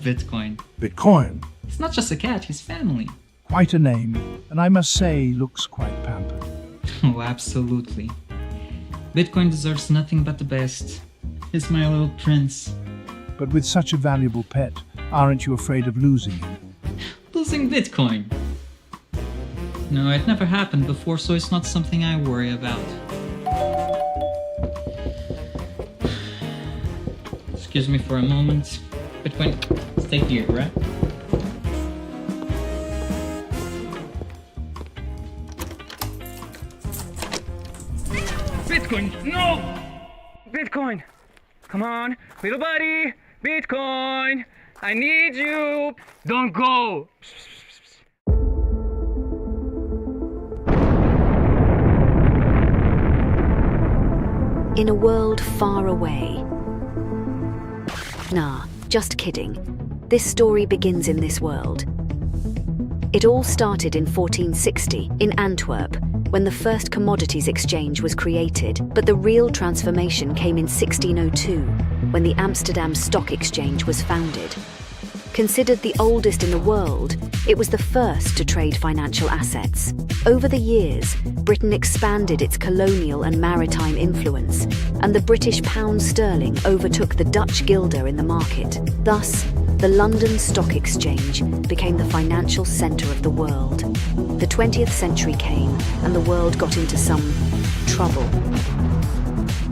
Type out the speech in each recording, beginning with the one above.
Bitcoin. Bitcoin? It's not just a cat, he's family. Quite a name, and I must say, looks quite pampered. Oh, absolutely. Bitcoin deserves nothing but the best. He's my little prince. But with such a valuable pet, aren't you afraid of losing him? Losing Bitcoin? No, it never happened before, so it's not something I worry about. Excuse me for a moment. Bitcoin, stay here, right? Bitcoin, no! Bitcoin, come on, little buddy, Bitcoin, I need you. Don't go. In a world far away. Nah, just kidding. This story begins in this world. It all started in 1460 in Antwerp, when the first commodities exchange was created, but the real transformation came in 1602, when the Amsterdam Stock Exchange was founded. Considered the oldest in the world, it was the first to trade financial assets. Over the years, Britain expanded its colonial and maritime influence, and the British pound sterling overtook the Dutch guilder in the market. Thus, the London Stock Exchange became the financial centre of the world. The 20th century came, and the world got into some trouble.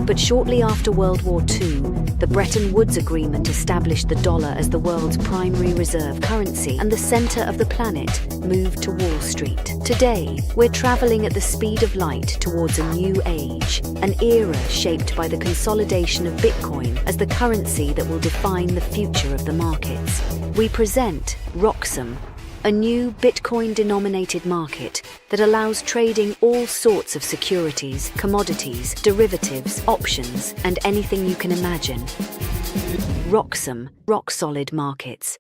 But shortly after World War II, the Bretton Woods Agreement established the dollar as the world's primary reserve currency, and the centre of the planet moved to Wall Street. Today, we're travelling at the speed of light towards a new age, an era shaped by the consolidation of Bitcoin as the currency that will define the future of the markets. We present Roxom, a new Bitcoin-denominated market that allows trading all sorts of securities, commodities, derivatives, options, and anything you can imagine. Roxom, rock-solid markets.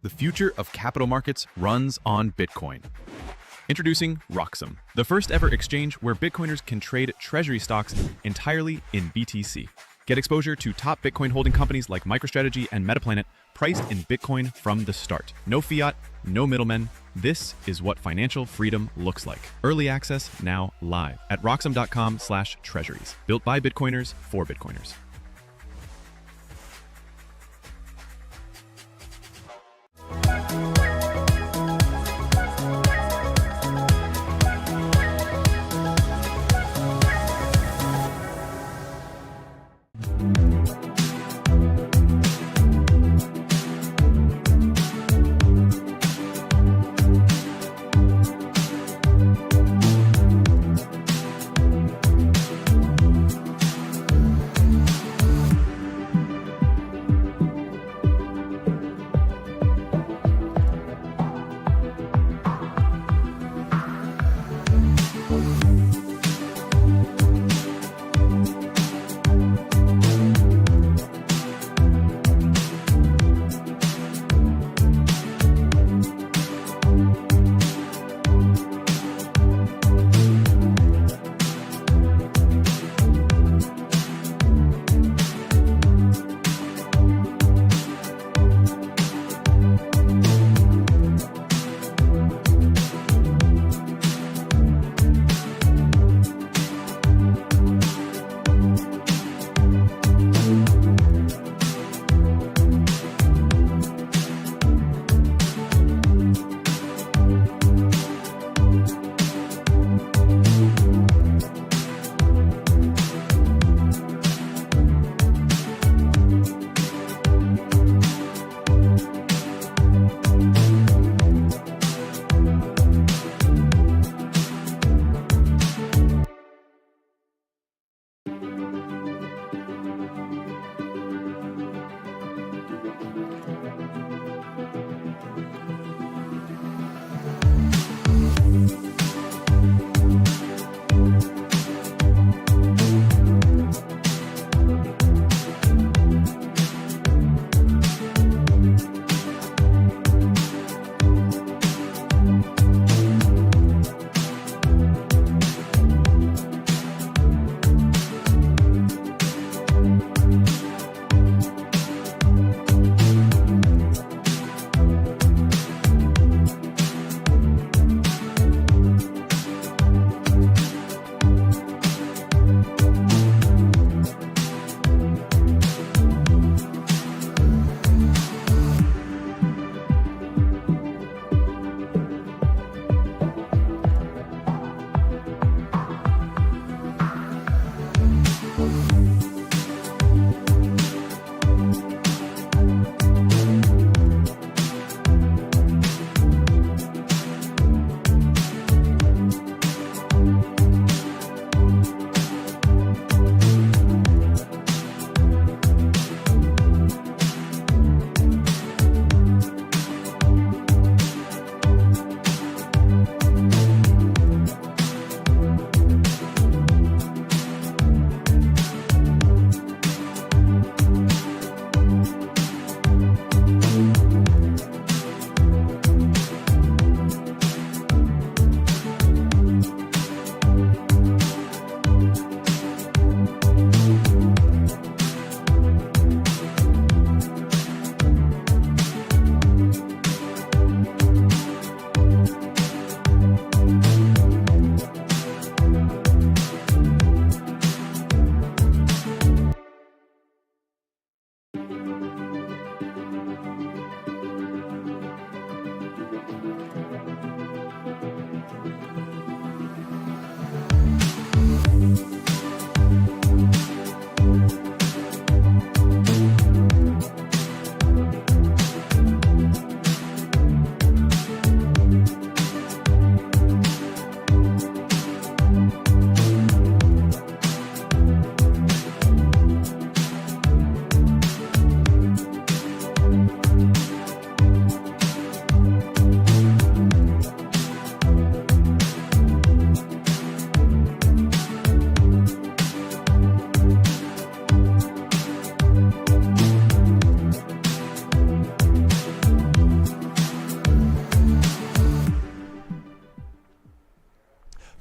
The future of capital markets runs on Bitcoin. Introducing Roxom, the first ever exchange where Bitcoiners can trade treasury stocks entirely in BTC. Get exposure to top Bitcoin holding companies like MicroStrategy and Metaplanet, priced in Bitcoin from the start. No fiat, no middlemen. This is what financial freedom looks like. Early access now live at Roxom.com/treasuries. Built by Bitcoiners for Bitcoiners.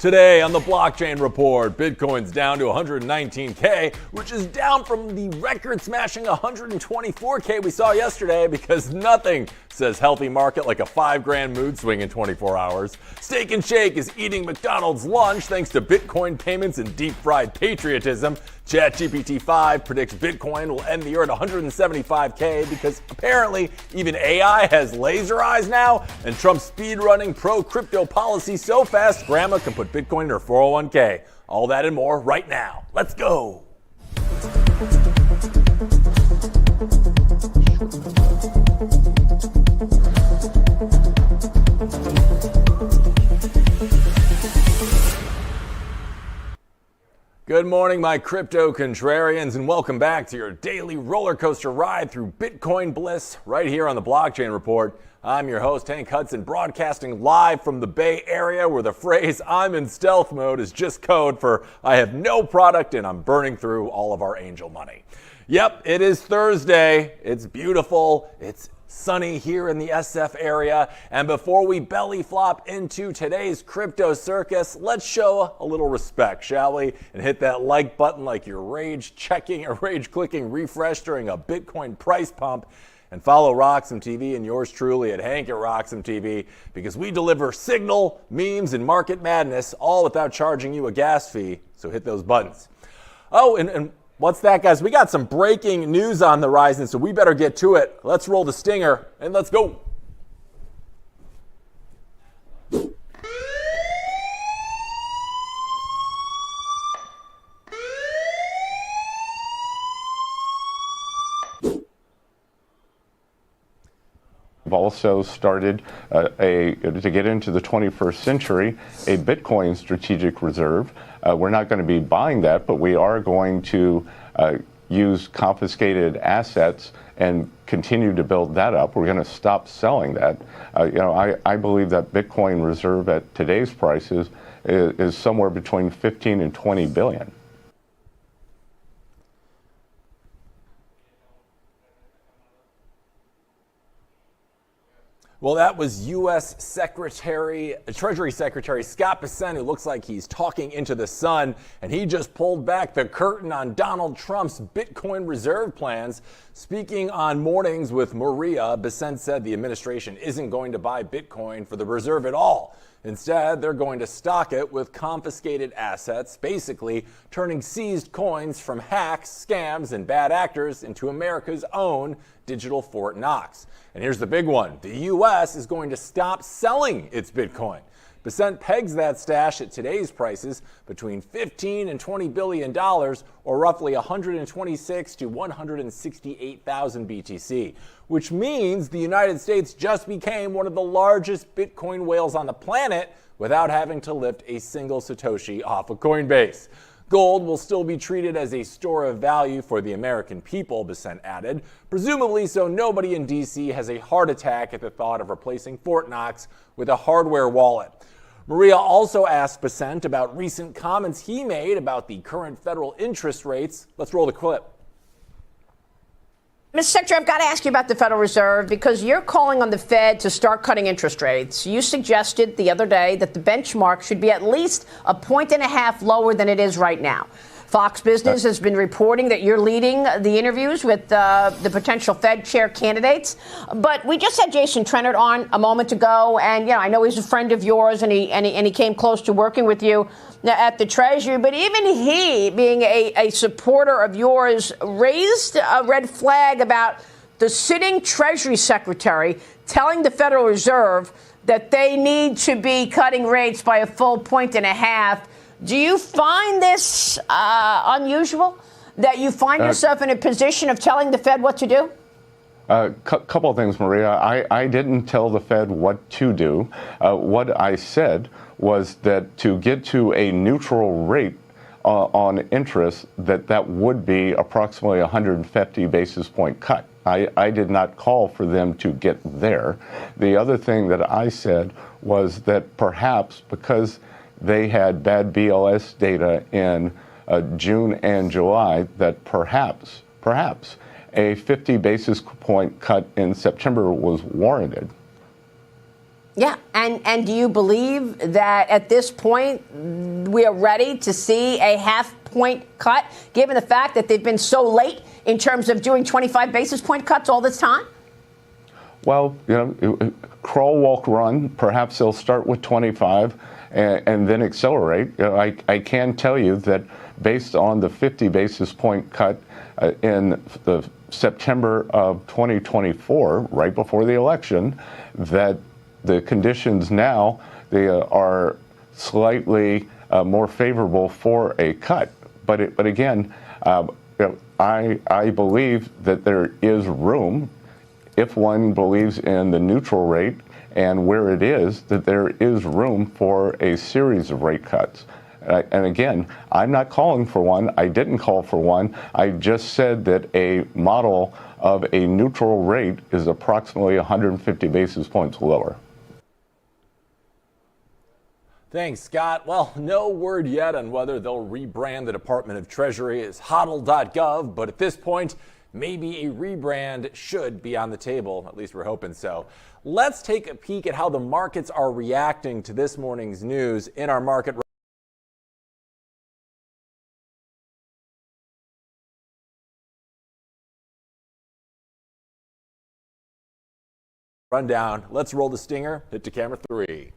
Today on the Blockchain Report, Bitcoin's down to 119K, which is down from the record-smashing 124K we saw yesterday because nothing says healthy market like a $5,000 mood swing in 24 hours. Steak and Shake is eating McDonald's lunch thanks to Bitcoin payments and deep-fried patriotism. ChatGPT-5 predicts Bitcoin will end the year at 175K because apparently even AI has laser eyes now, and Trump's speed-running pro-crypto policy so fast grandma can put Bitcoin in her 401k. All that and more right now. Let's go. Good morning, my crypto contrarians, and welcome back to your daily roller coaster ride through Bitcoin bliss right here on the Blockchain Report. I'm your host, Hank Hudson, broadcasting live from the Bay Area, where the phrase "I'm in stealth mode" is just code for I have no product and I'm burning through all of our angel money. Yep, it is Thursday. It's beautiful. It's sunny here in the SF area. And before we belly flop into today's crypto circus, let's show a little respect, shall we? And hit that like button like you're rage checking or rage clicking refresh during a Bitcoin price pump. And follow RoxomTV and yours truly at Hank at RoxomTV, because we deliver signal, memes, and market madness, all without charging you a gas fee. So hit those buttons. Oh, and what's that, guys? We got some breaking news on the horizon, so we better get to it. Let's roll the stinger, and let's go. We've also started to get into the 21st century, a Bitcoin strategic reserve. We're not going to be buying that, but we are going to use confiscated assets and continue to build that up. We're going to stop selling that. I believe that Bitcoin reserve at today's prices is somewhere between 15 and 20 billion. Well, that was U.S. Treasury Secretary Scott Bessent, who looks like he's talking into the sun, and he just pulled back the curtain on Donald Trump's Bitcoin reserve plans. Speaking on Mornings with Maria, Bessent said the administration isn't going to buy Bitcoin for the reserve at all. Instead, they're going to stock it with confiscated assets, basically turning seized coins from hacks, scams, and bad actors into America's own digital Fort Knox. And here's the big one. The U.S. is going to stop selling its Bitcoin. Bessent pegs that stash at today's prices between $15 and $20 billion, or roughly 126 to 168,000 BTC, which means the United States just became one of the largest Bitcoin whales on the planet without having to lift a single Satoshi off of Coinbase. Gold will still be treated as a store of value for the American people, Bessent added, presumably so nobody in D.C. has a heart attack at the thought of replacing Fort Knox with a hardware wallet. Maria also asked Bessent about recent comments he made about the current federal interest rates. Let's roll the clip. Mr. Secretary, I've got to ask you about the Federal Reserve because you're calling on the Fed to start cutting interest rates. You suggested the other day that the benchmark should be at least 1.5 points lower than it is right now. Fox Business has been reporting that you're leading the interviews with the potential Fed chair candidates. But we just had Jason Trennert on a moment ago, and I know he's a friend of yours, and he came close to working with you at the Treasury. But even he, being a supporter of yours, raised a red flag about the sitting Treasury Secretary telling the Federal Reserve that they need to be cutting rates by 1.5 points. Do you find this unusual, that you find yourself in a position of telling the Fed what to do? Couple of things, Maria. I didn't tell the Fed what to do. What I said was that to get to a neutral rate on interest, that would be approximately 150 basis point cut. I did not call for them to get there. The other thing that I said was that perhaps because they had bad BLS data in June and July, that perhaps a 50 basis point cut in September was warranted. Yeah, and do you believe that at this point we are ready to see a half-point cut, given the fact that they've been so late in terms of doing 25 basis point cuts all this time? Well, crawl, walk, run. Perhaps they'll start with 25 and then accelerate. I can tell you that based on the 50 basis point cut in the September of 2024, right before the election, that the conditions now they are slightly more favorable for a cut. But again, I believe that there is room, if one believes in the neutral rate and where it is, that there is room for a series of rate cuts. And again, I'm not calling for one. I didn't call for one. I just said that a model of a neutral rate is approximately 150 basis points lower. Thanks, Scott. Well, no word yet on whether they'll rebrand the Department of Treasury as hodl.gov, but at this point, maybe a rebrand should be on the table. At least we're hoping so. Let's take a peek at how the markets are reacting to this morning's news in our market rundown. Let's roll the stinger. Hit to camera 3.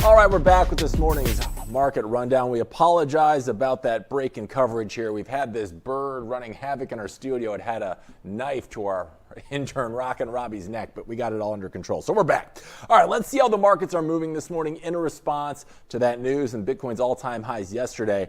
All right, we're back with this morning's market rundown. We apologize about that break in coverage here. We've had this bird running havoc in our studio. It had a knife to our intern Rockin' Robbie's neck, but we got it all under control. So we're back. All right, let's see how the markets are moving this morning in response to that news and Bitcoin's all-time highs yesterday.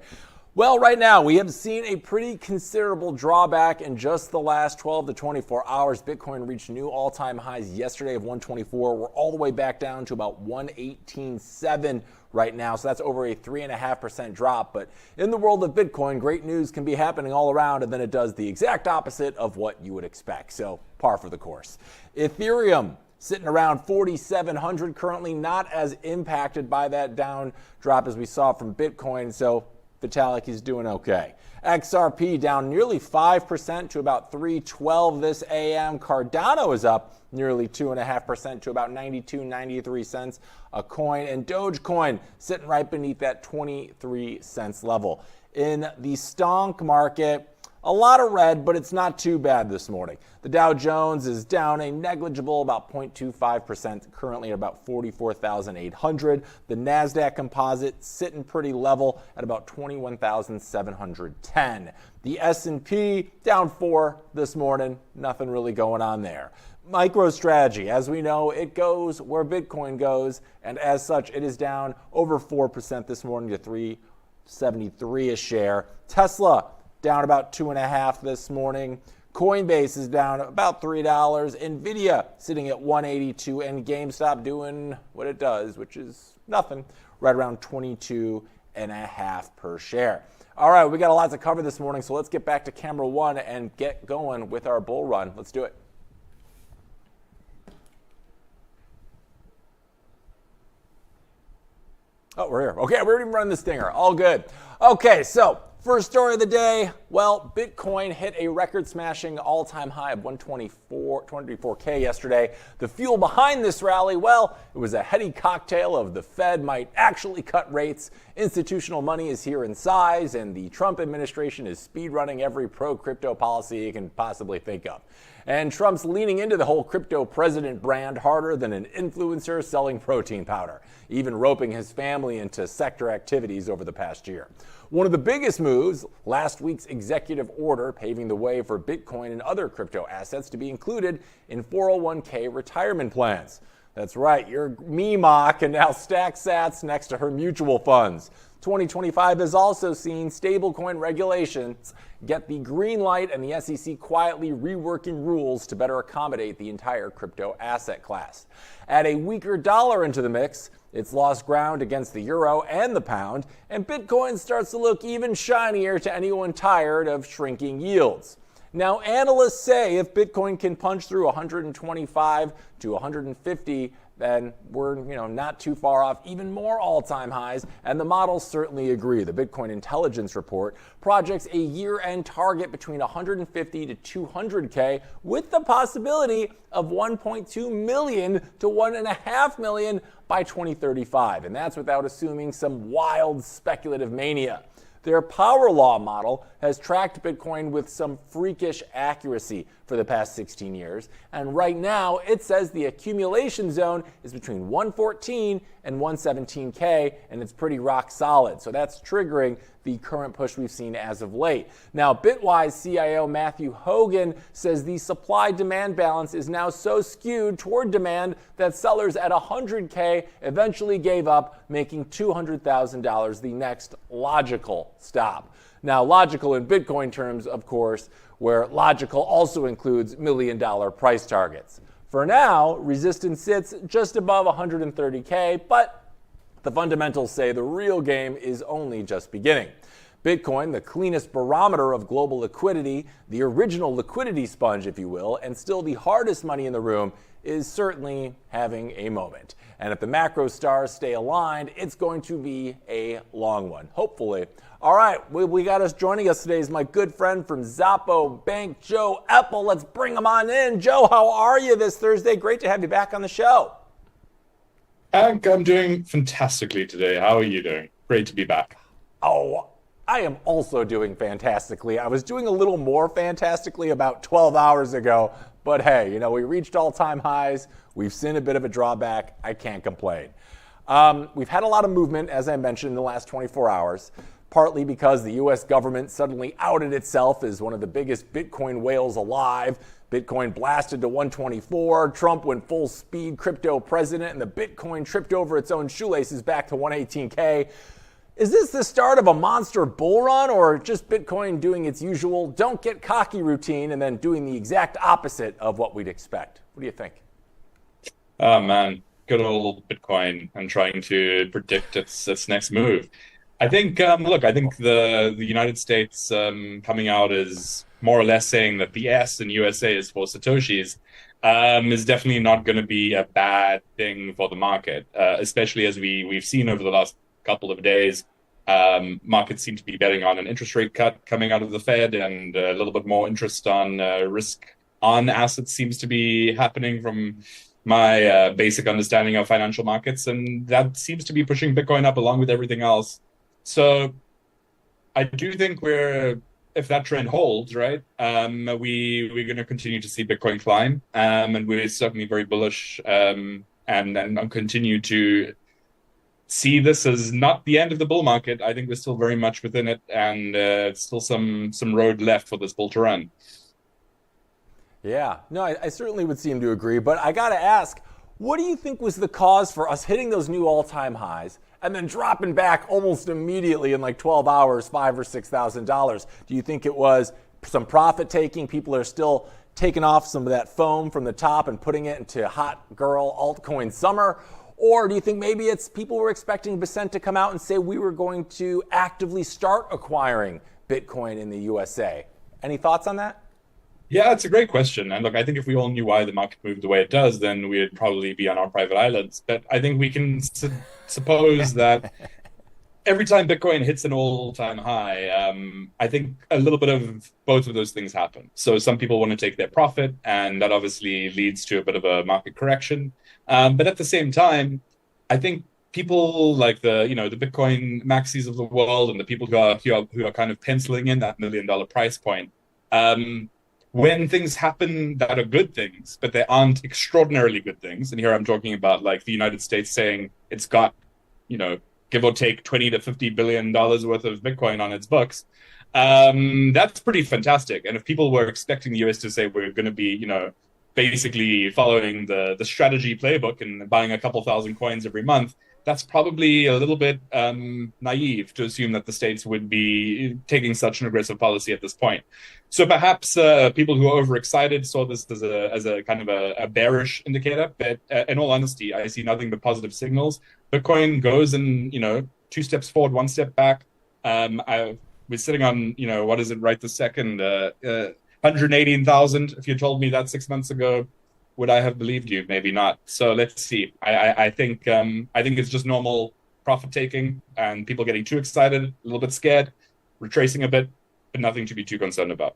Well, right now, we have seen a pretty considerable drawback in just the last 12 to 24 hours. Bitcoin reached new all-time highs yesterday of 124. We're all the way back down to about 118.7 right now, so that's over a 3.5% drop. But in the world of Bitcoin, great news can be happening all around, and then it does the exact opposite of what you would expect. So par for the course. Ethereum sitting around 4,700 currently, not as impacted by that down drop as we saw from Bitcoin. So Vitalik is doing okay. XRP down nearly 5% to about 312 this AM. Cardano is up nearly 2.5% to about 92.93 cents a coin. And Dogecoin sitting right beneath that 23 cents level. In the stonk market, a lot of red, but it's not too bad this morning. The Dow Jones is down a negligible about 0.25%, currently at about 44,800. The NASDAQ composite sitting pretty level at about 21,710. The S&P down 4 this morning, nothing really going on there. MicroStrategy, as we know, it goes where Bitcoin goes, and as such, it is down over 4% this morning to 373 a share. Tesla down about 2.5 this morning. Coinbase is down about $3. Nvidia sitting at 182, and GameStop doing what it does, which is nothing, right around 22.5 per share. All right, we got a lot to cover this morning, so let's get back to camera one and get going with our bull run. Let's do it. Oh, we're here. Okay, we're even running the stinger. All good. Okay, so first story of the day, well, Bitcoin hit a record-smashing all-time high of 124K yesterday. The fuel behind this rally, well, it was a heady cocktail of the Fed might actually cut rates, institutional money is here in size, and the Trump administration is speed-running every pro-crypto policy you can possibly think of. And Trump's leaning into the whole crypto president brand harder than an influencer selling protein powder, even roping his family into sector activities over the past year. One of the biggest moves, last week's executive order paving the way for Bitcoin and other crypto assets to be included in 401k retirement plans. That's right, your Mima can now stack sats next to her mutual funds. 2025 has also seen stablecoin regulations get the green light and the SEC quietly reworking rules to better accommodate the entire crypto asset class. Add a weaker dollar into the mix, it's lost ground against the euro and the pound, and Bitcoin starts to look even shinier to anyone tired of shrinking yields. Now, analysts say if Bitcoin can punch through 125 to 150, then we're not too far off even more all-time highs, and the models certainly agree. The Bitcoin Intelligence Report projects a year-end target between 150 to 200K with the possibility of 1.2 million to 1.5 million by 2035, and that's without assuming some wild speculative mania. Their power law model has tracked Bitcoin with some freakish accuracy for the past 16 years. And right now, it says the accumulation zone is between 114 and 117K, and it's pretty rock solid. So that's triggering the current push we've seen as of late. Now, Bitwise CIO Matthew Hogan says the supply-demand balance is now so skewed toward demand that sellers at 100K eventually gave up, making $200,000 the next logical stop. Now, logical in Bitcoin terms, of course, where logical also includes million-dollar price targets. For now, resistance sits just above 130K, but the fundamentals say the real game is only just beginning. Bitcoin, the cleanest barometer of global liquidity, the original liquidity sponge, if you will, and still the hardest money in the room, is certainly having a moment. And if the macro stars stay aligned, it's going to be a long one, hopefully. All right, we got us joining us today is my good friend from Zappo Bank, Joe Epple. Let's bring him on in. Joe, how are you this Thursday? Great to have you back on the show. Hank, I'm doing fantastically today. How are you doing? Great to be back. Oh, I am also doing fantastically. I was doing a little more fantastically about 12 hours ago, but hey, we reached all-time highs. We've seen a bit of a drawback. I can't complain. We've had a lot of movement, as I mentioned, in the last 24 hours, partly because the U.S. government suddenly outed itself as one of the biggest Bitcoin whales alive. Bitcoin blasted to 124. Trump went full speed crypto president, and the Bitcoin tripped over its own shoelaces back to 118K. Is this the start of a monster bull run, or just Bitcoin doing its usual don't get cocky routine and then doing the exact opposite of what we'd expect? What do you think? Oh man, good old Bitcoin and trying to predict its next move. I think, look, I think the United States coming out is more or less saying that the S in USA is for Satoshis is definitely not going to be a bad thing for the market, especially as we've seen over the last couple of days. Markets seem to be betting on an interest rate cut coming out of the Fed, and a little bit more interest on risk on assets seems to be happening from my basic understanding of financial markets, and that seems to be pushing Bitcoin up along with everything else. So I do think if that trend holds, right, we're going to continue to see Bitcoin climb, and we're certainly very bullish and continue to see this as not the end of the bull market. I think we're still very much within it, and still some road left for this bull to run. Yeah, no, I certainly would seem to agree, but I got to ask, what do you think was the cause for us hitting those new all-time highs and then dropping back almost immediately in like 12 hours, $5,000 or $6,000? Do you think it was some profit taking? People are still taking off some of that foam from the top and putting it into hot girl altcoin summer? Or do you think maybe it's people were expecting Bessent to come out and say we were going to actively start acquiring Bitcoin in the USA? Any thoughts on that? Yeah, it's a great question. And look, I think if we all knew why the market moved the way it does, then we'd probably be on our private islands. But I think we can suppose that every time Bitcoin hits an all-time high, I think a little bit of both of those things happen. So some people want to take their profit, and that obviously leads to a bit of a market correction. But at the same time, I think people like the Bitcoin maxis of the world and the people who are kind of penciling in that $1 million price point, when things happen that are good things, but they aren't extraordinarily good things, and here I'm talking about like the United States saying it's got, give or take $20 to $50 billion worth of Bitcoin on its books, that's pretty fantastic. And if people were expecting the US to say we're going to be, basically following the strategy playbook and buying a couple thousand coins every month, that's probably a little bit naive to assume that the states would be taking such an aggressive policy at this point. So perhaps people who are overexcited saw this as a kind of a bearish indicator. But in all honesty, I see nothing but positive signals. Bitcoin goes in, 2 steps forward, 1 step back. We're sitting on, what is it right this second? 118,000. If you told me that 6 months ago, would I have believed you? Maybe not. So let's see. I think it's just normal profit taking and people getting too excited, a little bit scared, retracing a bit, but nothing to be too concerned about.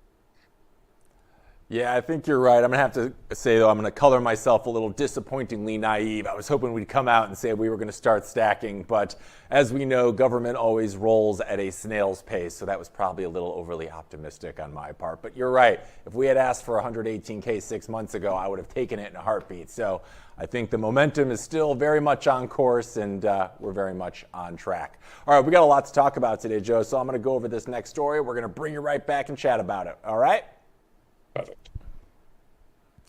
Yeah, I think you're right. I'm going to have to say, though, I'm going to color myself a little disappointingly naive. I was hoping we'd come out and say we were going to start stacking, but as we know, government always rolls at a snail's pace, so that was probably a little overly optimistic on my part. But you're right. If we had asked for 118K 6 months ago, I would have taken it in a heartbeat. So I think the momentum is still very much on course, and we're very much on track. All right, we got a lot to talk about today, Joe, so I'm going to go over this next story. We're going to bring you right back and chat about it. All right? Perfect.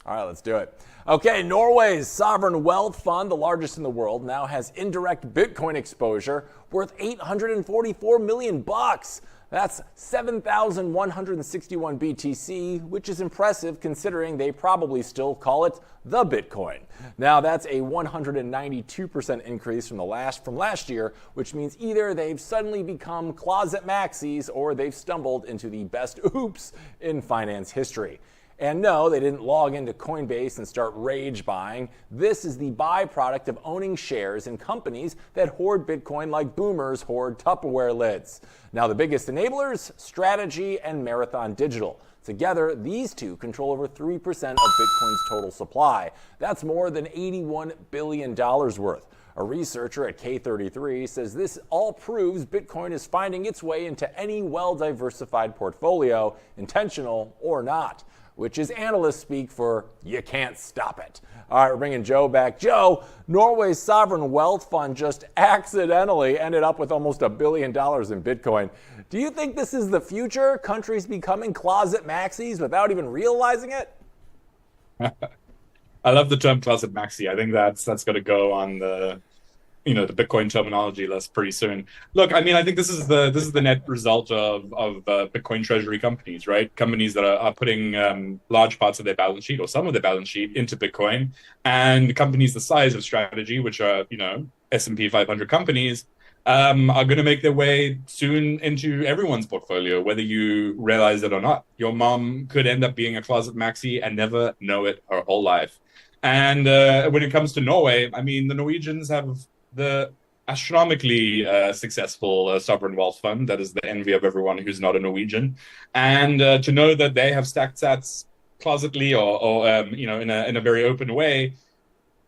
All right, let's do it. Okay, Norway's sovereign wealth fund, the largest in the world, now has indirect Bitcoin exposure worth $844 million. That's 7,161 BTC, which is impressive considering they probably still call it the Bitcoin. Now, that's a 192% increase from last year, which means either they've suddenly become closet maxis or they've stumbled into the best oops in finance history. And no, they didn't log into Coinbase and start rage buying. This is the byproduct of owning shares in companies that hoard Bitcoin like boomers hoard Tupperware lids. Now, the biggest enablers, Strategy and Marathon Digital. Together, these two control over 3% of Bitcoin's total supply. That's more than $81 billion worth. A researcher at K33 says this all proves Bitcoin is finding its way into any well-diversified portfolio, intentional or not, which is analyst speak for you can't stop it. All right, we're bringing Joe back. Joe, Norway's sovereign wealth fund just accidentally ended up with almost $1 billion in Bitcoin. Do you think this is the future? Countries becoming closet maxis without even realizing it? I love the term closet maxi. I think that's going to go on the the Bitcoin terminology list pretty soon. Look, I mean, I think this is the net result of Bitcoin treasury companies, right? Companies that are putting large parts of their balance sheet or some of their balance sheet into Bitcoin, and companies the size of Strategy, which are S&P 500 companies, are going to make their way soon into everyone's portfolio, whether you realize it or not. Your mom could end up being a closet maxi and never know it her whole life. And when it comes to Norway, I mean, the Norwegians have the astronomically successful sovereign wealth fund that is the envy of everyone who's not a Norwegian. And to know that they have stacked sats closetly or in a very open way,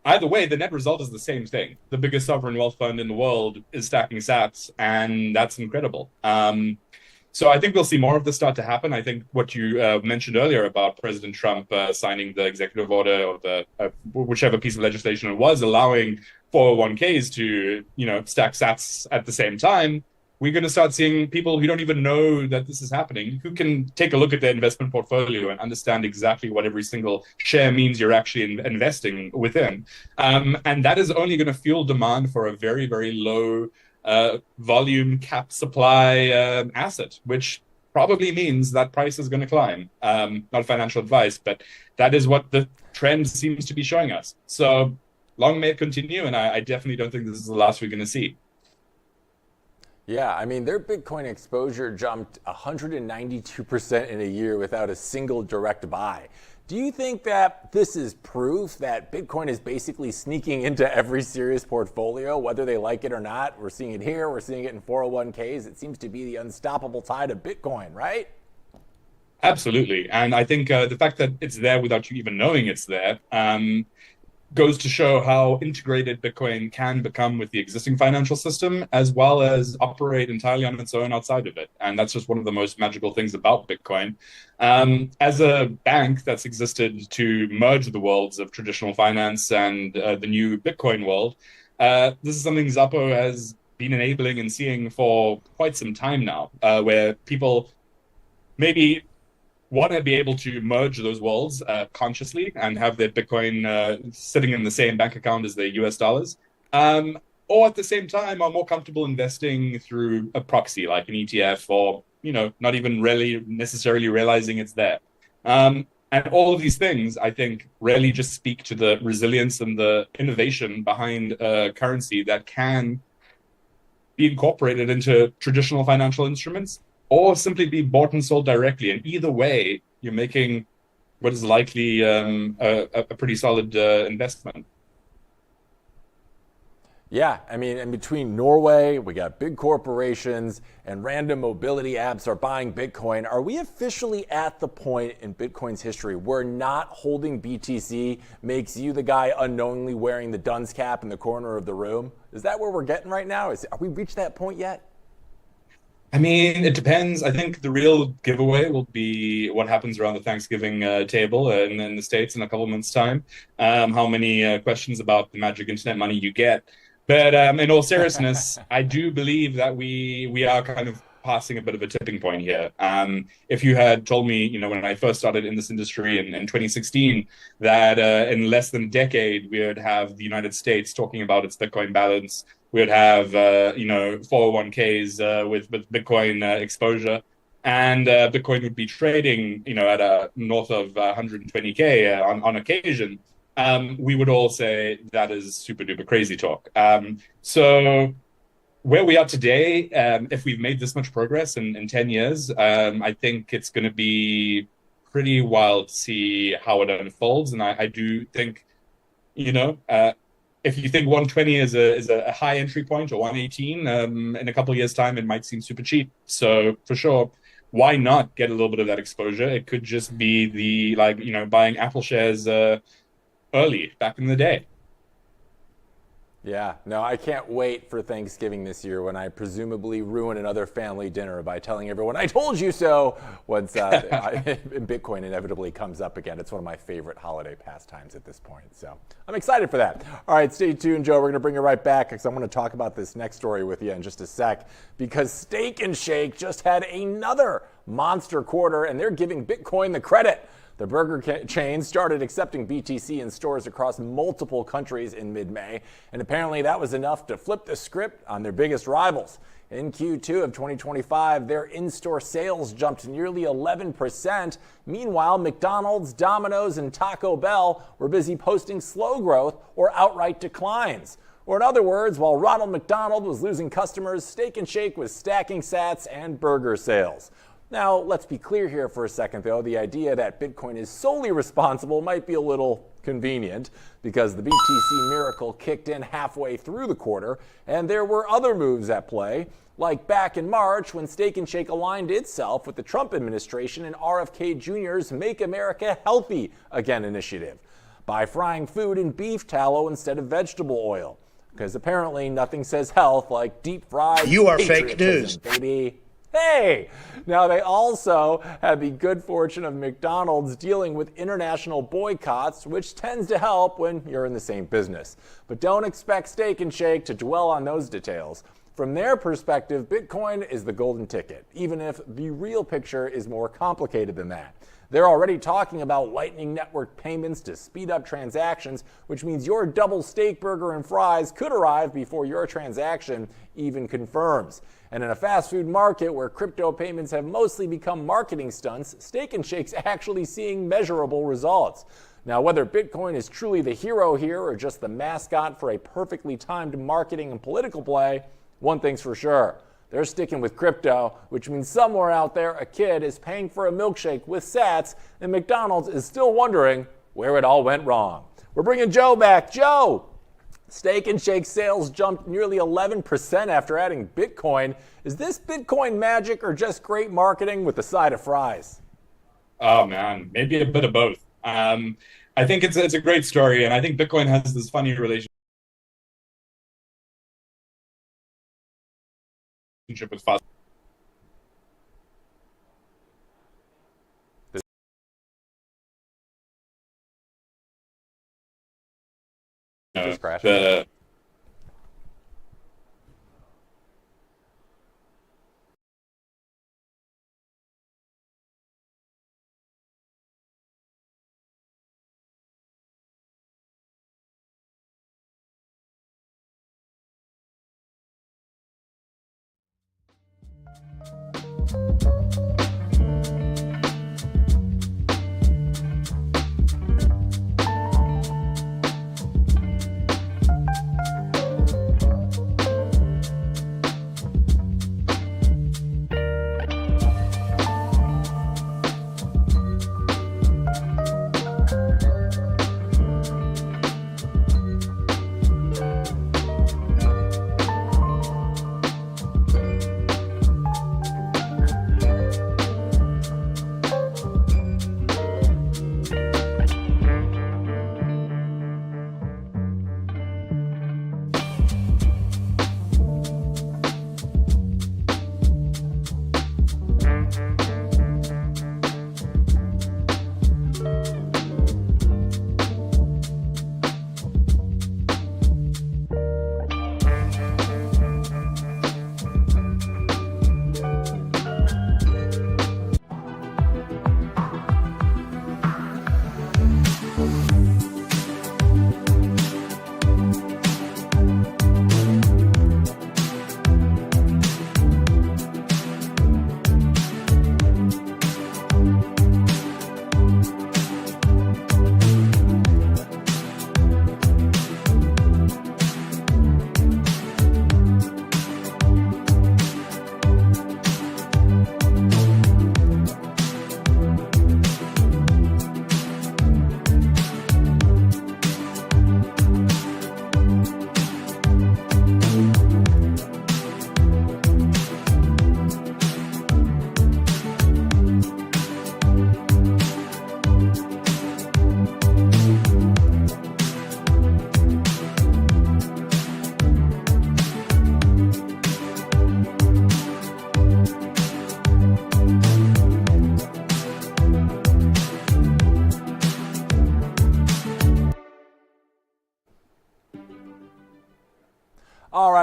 either way, the net result is the same thing. The biggest sovereign wealth fund in the world is stacking sats, and that's incredible. So I think we'll see more of this start to happen. I think what you mentioned earlier about President Trump signing the executive order or the whichever piece of legislation it was, allowing 401ks to stack sats at the same time, we're going to start seeing people who don't even know that this is happening, who can take a look at their investment portfolio and understand exactly what every single share means you're actually investing within. And that is only going to fuel demand for a very, very low volume cap supply asset, which probably means that price is going to climb. Not financial advice, but that is what the trend seems to be showing us. So long may it continue, and I definitely don't think this is the last we're going to see. Yeah, I mean, their Bitcoin exposure jumped 192% in a year without a single direct buy. Do you think that this is proof that Bitcoin is basically sneaking into every serious portfolio, whether they like it or not? We're seeing it here. We're seeing it in 401ks. It seems to be the unstoppable tide of Bitcoin, right? Absolutely. And I think the fact that it's there without you even knowing it's there goes to show how integrated Bitcoin can become with the existing financial system, as well as operate entirely on its own outside of it. And that's just one of the most magical things about Bitcoin. As a bank that's existed to merge the worlds of traditional finance and the new Bitcoin world, this is something Xapo has been enabling and seeing for quite some time now, where people maybe want to be able to merge those worlds consciously and have their Bitcoin sitting in the same bank account as their US dollars, or at the same time are more comfortable investing through a proxy like an ETF, or not even really necessarily realizing it's there. And all of these things, I think, really just speak to the resilience and the innovation behind a currency that can be incorporated into traditional financial instruments, or simply be bought and sold directly. And either way, you're making what is likely a pretty solid investment. Yeah, I mean, in between Norway, we got big corporations, and random mobility apps are buying Bitcoin. Are we officially at the point in Bitcoin's history where not holding BTC makes you the guy unknowingly wearing the dunce cap in the corner of the room? Is that where we're getting right now? Are we reached that point yet? I mean, it depends. I think the real giveaway will be what happens around the Thanksgiving table in the States in a couple of months' time. How many questions about the magic internet money you get. But in all seriousness, I do believe that we are kind of passing a bit of a tipping point here. If you had told me, when I first started in this industry in 2016, that in less than a decade, we would have the United States talking about its Bitcoin balance, we would have 401ks with Bitcoin exposure, and Bitcoin would be trading at a north of 120k on occasion, we would all say that is super duper crazy talk. So where we are today, if we've made this much progress in 10 years, I think it's going to be pretty wild to see how it unfolds. And I do think, if you think 120 is a high entry point, or 118, in a couple of years' time, it might seem super cheap. So for sure, why not get a little bit of that exposure? It could just be buying Apple shares early back in the day. Yeah, no, I can't wait for Thanksgiving this year when I presumably ruin another family dinner by telling everyone I told you so once Bitcoin inevitably comes up again. It's one of my favorite holiday pastimes at this point. So I'm excited for that. All right, stay tuned, Joe. We're going to bring you right back because I want to talk about this next story with you in just a sec, because Steak and Shake just had another monster quarter and they're giving Bitcoin the credit. The burger chain started accepting BTC in stores across multiple countries in mid-May, and apparently that was enough to flip the script on their biggest rivals. In Q2 of 2025, their in-store sales jumped nearly 11%. Meanwhile, McDonald's, Domino's, and Taco Bell were busy posting slow growth or outright declines. Or in other words, while Ronald McDonald was losing customers, Steak and Shake was stacking sats and burger sales. Now, let's be clear here for a second, though. The idea that Bitcoin is solely responsible might be a little convenient because the BTC miracle kicked in halfway through the quarter, and there were other moves at play, like back in March when Steak and Shake aligned itself with the Trump administration and RFK Jr.'s Make America Healthy Again initiative by frying food in beef tallow instead of vegetable oil. Because apparently nothing says health like deep fried. You are fake news, baby. Hey! Now, they also had the good fortune of McDonald's dealing with international boycotts, which tends to help when you're in the same business. But don't expect Steak and Shake to dwell on those details. From their perspective, Bitcoin is the golden ticket, even if the real picture is more complicated than that. They're already talking about Lightning Network payments to speed up transactions, which means your double steak burger and fries could arrive before your transaction even confirms. And in a fast food market where crypto payments have mostly become marketing stunts, Steak and Shake's actually seeing measurable results. Now, whether Bitcoin is truly the hero here or just the mascot for a perfectly timed marketing and political play, one thing's for sure. They're sticking with crypto, which means somewhere out there a kid is paying for a milkshake with sats and McDonald's is still wondering where it all went wrong. We're bringing Joe back. Joe! Steak and Shake sales jumped nearly 11% after adding Bitcoin. Is this Bitcoin magic or just great marketing with a side of fries? Oh man, maybe a bit of both. I think it's a great story, and I think Bitcoin has this funny relationship with fast. The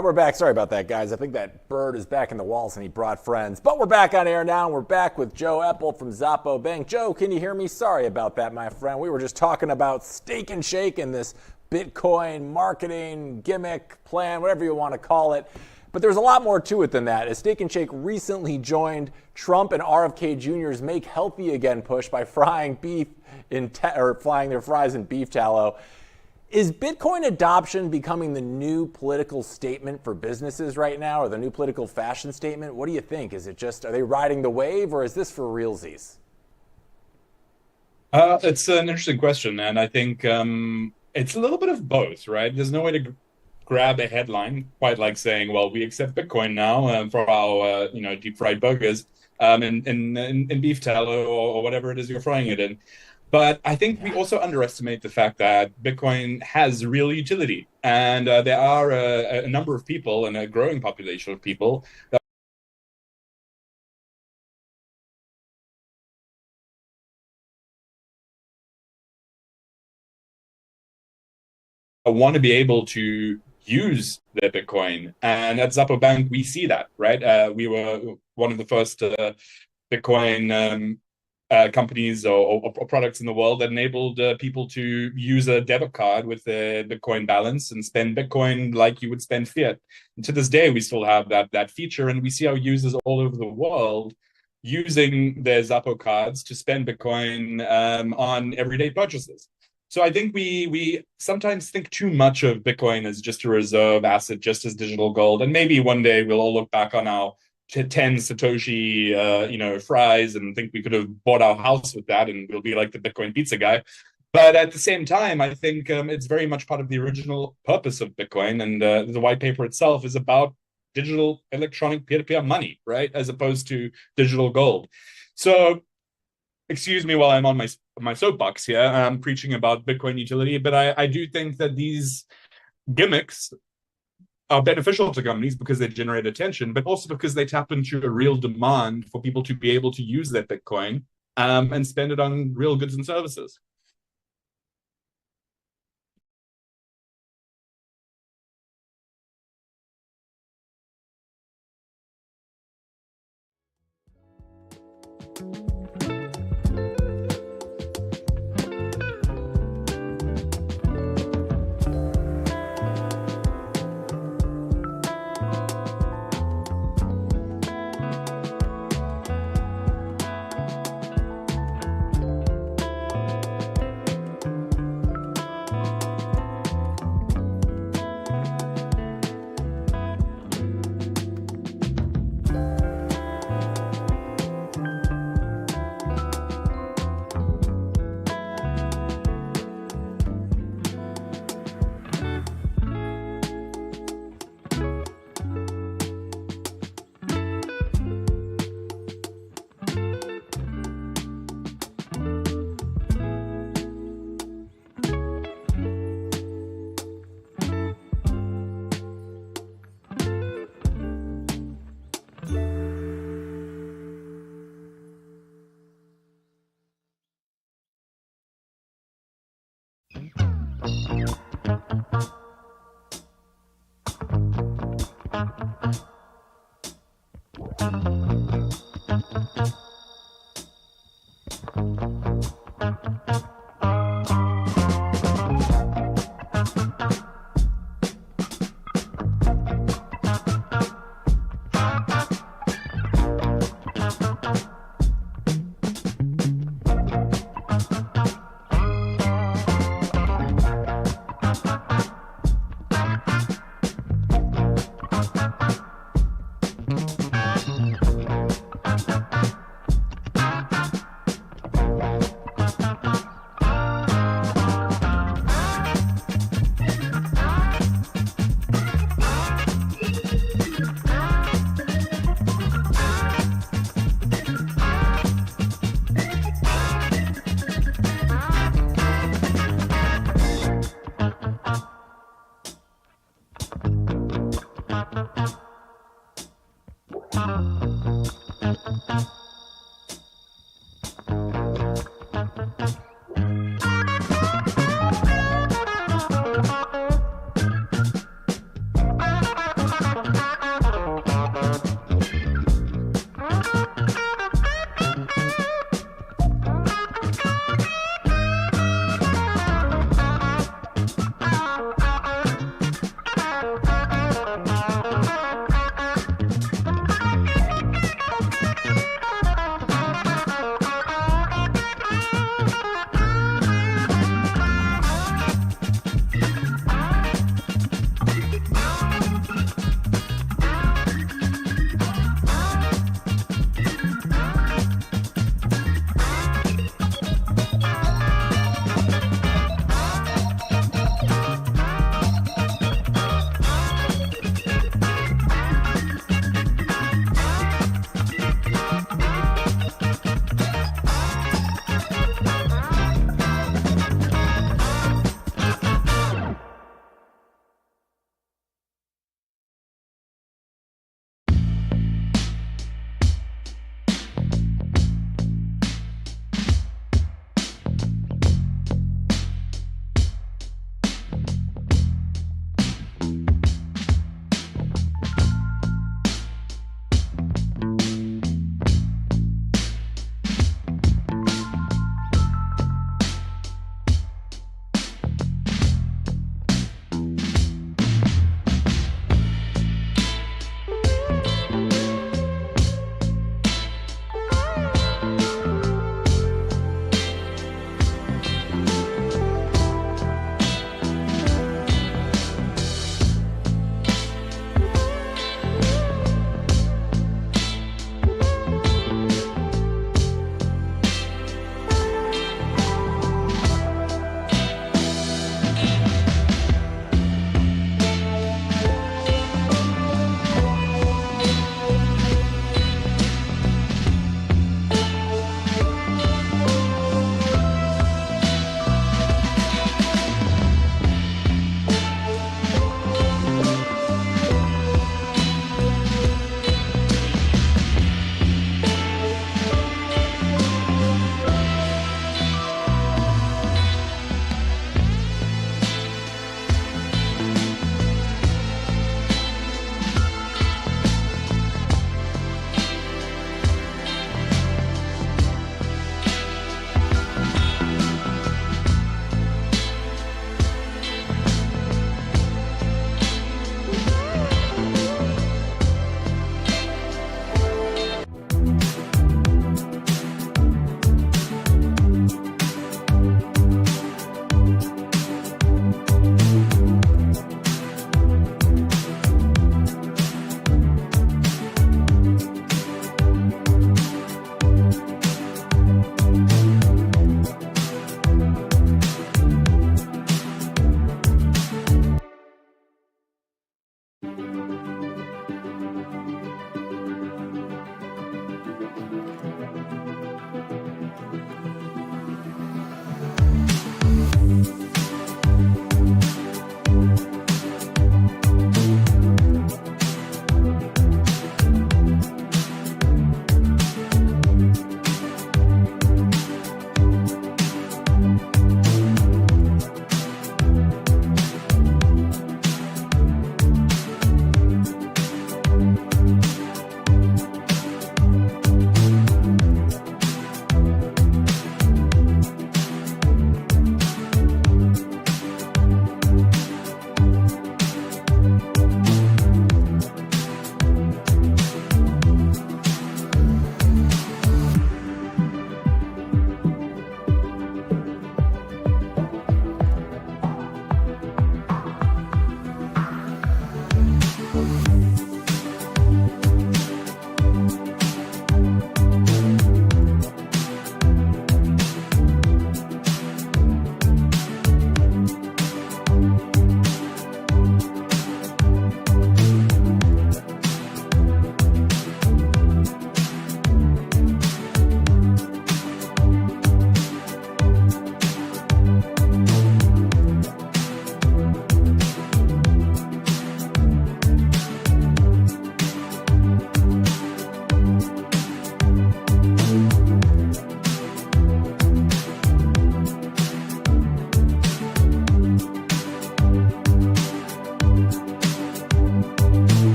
right, we're back. Sorry about that, guys. I think that bird is back in the walls and he brought friends. But we're back on air now, and we're back with Joe Epple from Xapo Bank. Joe, can you hear me? Sorry about that, my friend. We were just talking about Steak and Shake and this Bitcoin marketing gimmick plan, whatever you want to call it. But there's a lot more to it than that. As Steak and Shake recently joined Trump and RFK Jr.'s Make Healthy Again push by frying their fries in beef tallow. Is Bitcoin adoption becoming the new political statement for businesses right now, or the new political fashion statement? What do you think? Is it just, are they riding the wave, or is this for realsies? It's an interesting question, and I think it's a little bit of both, right? There's no way to grab a headline quite like saying, well, we accept Bitcoin now for our deep fried burgers in beef tallow or whatever it is you're frying it in. But I think we also underestimate the fact that Bitcoin has real utility. And there are a number of people, and a growing population of people, that want to be able to use their Bitcoin. And at Xapo Bank, we see that, right? We were one of the first Bitcoin companies or products in the world that enabled people to use a debit card with their Bitcoin balance and spend Bitcoin like you would spend fiat. And to this day, we still have that feature, and we see our users all over the world using their Xapo cards to spend Bitcoin on everyday purchases. So I think we sometimes think too much of Bitcoin as just a reserve asset, just as digital gold, and maybe one day we'll all look back on our 10 Satoshi, fries and think we could have bought our house with that, and we'll be like the Bitcoin pizza guy. But at the same time, I think it's very much part of the original purpose of Bitcoin, and the white paper itself is about digital electronic peer-to-peer money, right, as opposed to digital gold. So, excuse me while I'm on my soapbox here, I'm preaching about Bitcoin utility, but I do think that these gimmicks are beneficial to companies because they generate attention, but also because they tap into a real demand for people to be able to use their Bitcoin and spend it on real goods and services.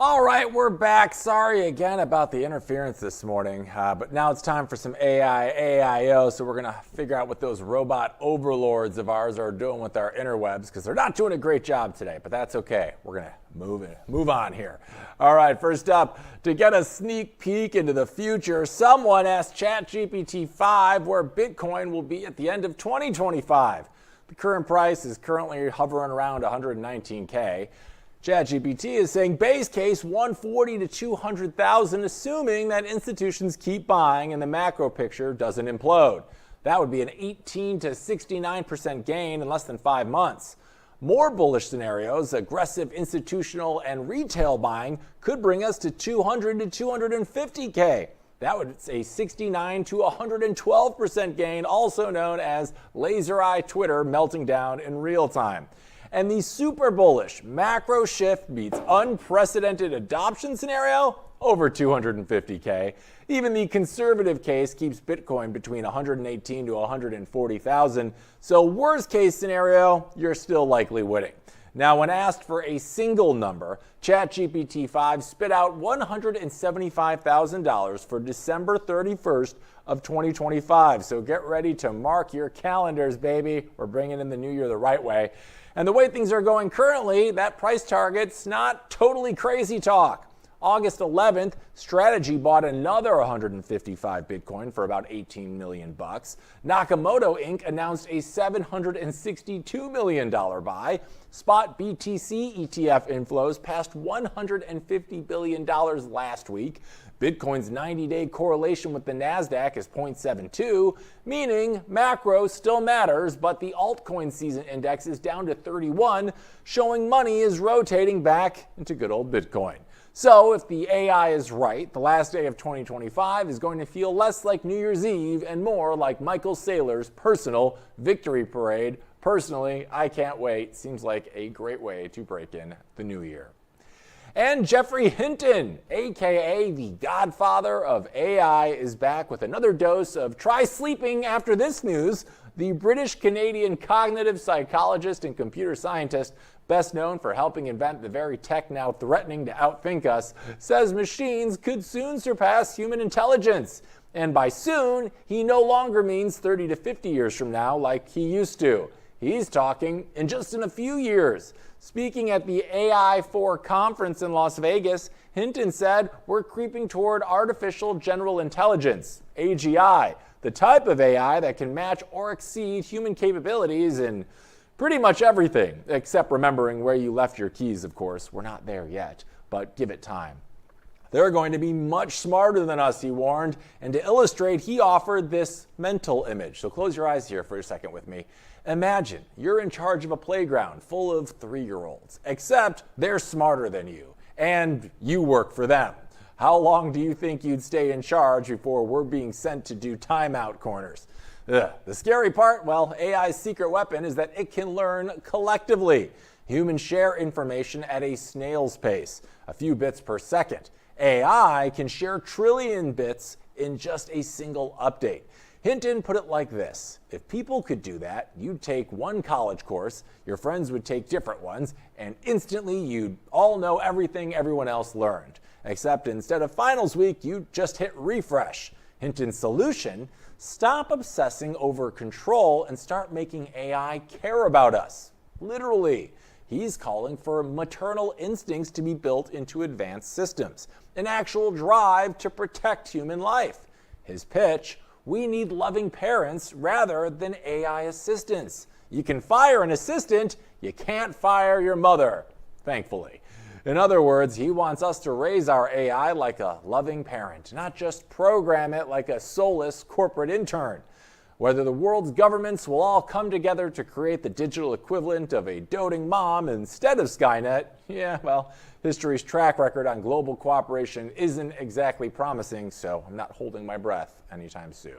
All right, we're back. Sorry again about the interference this morning, but now it's time for some AIO. So we're going to figure out what those robot overlords of ours are doing with our interwebs, because they're not doing a great job today, but that's okay. We're going to move on here. All right, first up, to get a sneak peek into the future, someone asked ChatGPT-5 where Bitcoin will be at the end of 2025. The current price is currently hovering around 119K. ChatGPT is saying base case 140 to 200,000, assuming that institutions keep buying and the macro picture doesn't implode. That would be an 18 to 69% gain in less than 5 months. More bullish scenarios, aggressive institutional and retail buying, could bring us to 200 to 250K. That would say 69 to 112% gain, also known as laser eye Twitter melting down in real time. And the super bullish macro shift beats unprecedented adoption scenario over 250K. Even the conservative case keeps Bitcoin between 118 to 140,000. So worst case scenario, you're still likely winning. Now, when asked for a single number, ChatGPT-5 spit out $175,000 for December 31st of 2025. So get ready to mark your calendars, baby. We're bringing in the new year the right way. And the way things are going currently, that price target's not totally crazy talk. August 11th, Strategy bought another 155 Bitcoin for about $18 million. Nakamoto Inc. announced a $762 million buy. Spot BTC ETF inflows passed $150 billion last week. Bitcoin's 90-day correlation with the NASDAQ is 0.72, meaning macro still matters, but the altcoin season index is down to 31, showing money is rotating back into good old Bitcoin. So if the AI is right, the last day of 2025 is going to feel less like New Year's Eve and more like Michael Saylor's personal victory parade. Personally, I can't wait. Seems like a great way to break in the new year. And Geoffrey Hinton, aka the godfather of AI, is back with another dose of try sleeping after this news. The British-Canadian cognitive psychologist and computer scientist, best known for helping invent the very tech now threatening to outthink us, says machines could soon surpass human intelligence. And by soon, he no longer means 30 to 50 years from now like he used to. He's talking in a few years. Speaking at the AI4 conference in Las Vegas, Hinton said, "We're creeping toward artificial general intelligence, AGI, the type of AI that can match or exceed human capabilities in pretty much everything, except remembering where you left your keys, of course. We're not there yet, but give it time. They're going to be much smarter than us," he warned. And to illustrate, he offered this mental image. So close your eyes here for a second with me. Imagine you're in charge of a playground full of 3-year-olds, except they're smarter than you, and you work for them. How long do you think you'd stay in charge before we're being sent to do timeout corners? The scary part, well, AI's secret weapon is that it can learn collectively. Humans share information at a snail's pace, a few bits per second. AI can share trillion bits in just a single update. Hinton put it like this: if people could do that, you'd take one college course, your friends would take different ones, and instantly you'd all know everything everyone else learned. Except instead of finals week, you just hit refresh. Hinton's solution: stop obsessing over control and start making AI care about us. Literally. He's calling for maternal instincts to be built into advanced systems, an actual drive to protect human life. His pitch: we need loving parents rather than AI assistants. You can fire an assistant, you can't fire your mother, thankfully. In other words, he wants us to raise our AI like a loving parent, not just program it like a soulless corporate intern. Whether the world's governments will all come together to create the digital equivalent of a doting mom instead of Skynet, yeah, well, history's track record on global cooperation isn't exactly promising, so I'm not holding my breath anytime soon.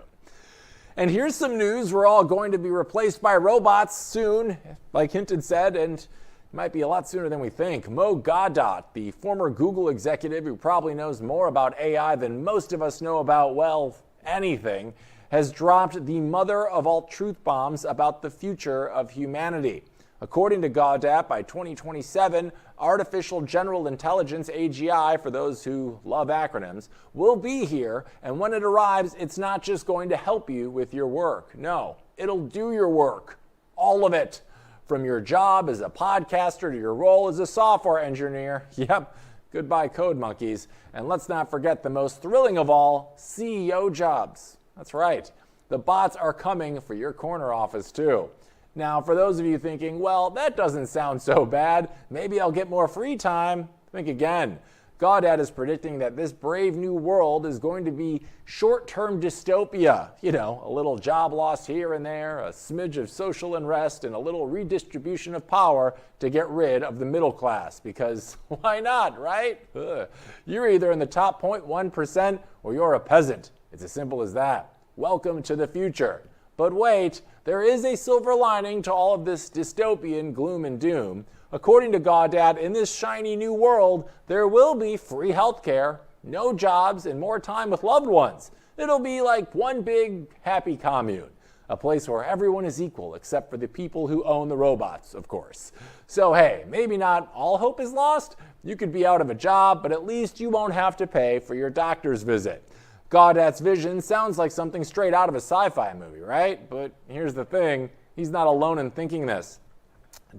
And here's some news: we're all going to be replaced by robots soon, like Hinton said, and it might be a lot sooner than we think. Mo Gaudat, the former Google executive who probably knows more about AI than most of us know about, well, anything, has dropped the mother of all truth bombs about the future of humanity. According to Gaudat, by 2027, Artificial General Intelligence, AGI, for those who love acronyms, will be here, and when it arrives, it's not just going to help you with your work. No, it'll do your work. All of it. From your job as a podcaster to your role as a software engineer. Yep, goodbye code monkeys. And let's not forget the most thrilling of all, CEO jobs. That's right. The bots are coming for your corner office too. Now, for those of you thinking, well, that doesn't sound so bad, maybe I'll get more free time, think again. Gaudat is predicting that this brave new world is going to be short-term dystopia. You know, a little job loss here and there, a smidge of social unrest, and a little redistribution of power to get rid of the middle class. Because why not, right? You're either in the top 0.1% or you're a peasant. It's as simple as that. Welcome to the future. But wait, there is a silver lining to all of this dystopian gloom and doom. According to Gaudat, in this shiny new world, there will be free healthcare, no jobs, and more time with loved ones. It'll be like one big happy commune, a place where everyone is equal except for the people who own the robots, of course. So hey, maybe not all hope is lost. You could be out of a job, but at least you won't have to pay for your doctor's visit. Gaudat's vision sounds like something straight out of a sci-fi movie, right? But here's the thing, he's not alone in thinking this.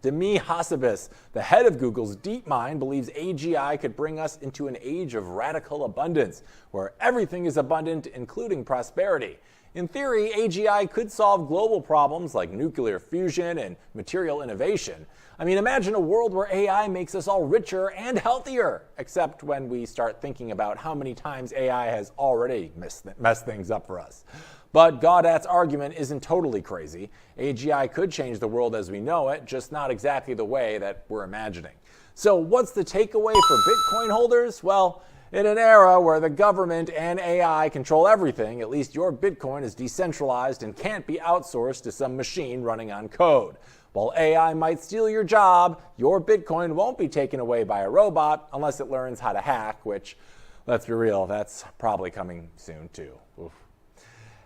Demi Hassabis, the head of Google's DeepMind, believes AGI could bring us into an age of radical abundance, where everything is abundant, including prosperity. In theory, AGI could solve global problems like nuclear fusion and material innovation. I mean, imagine a world where AI makes us all richer and healthier, except when we start thinking about how many times AI has already messed things up for us. But Gaudat's argument isn't totally crazy. AGI could change the world as we know it, just not exactly the way that we're imagining. So what's the takeaway for Bitcoin holders? Well, in an era where the government and AI control everything, at least your Bitcoin is decentralized and can't be outsourced to some machine running on code. While AI might steal your job, your Bitcoin won't be taken away by a robot unless it learns how to hack, which, let's be real, that's probably coming soon too. Oof.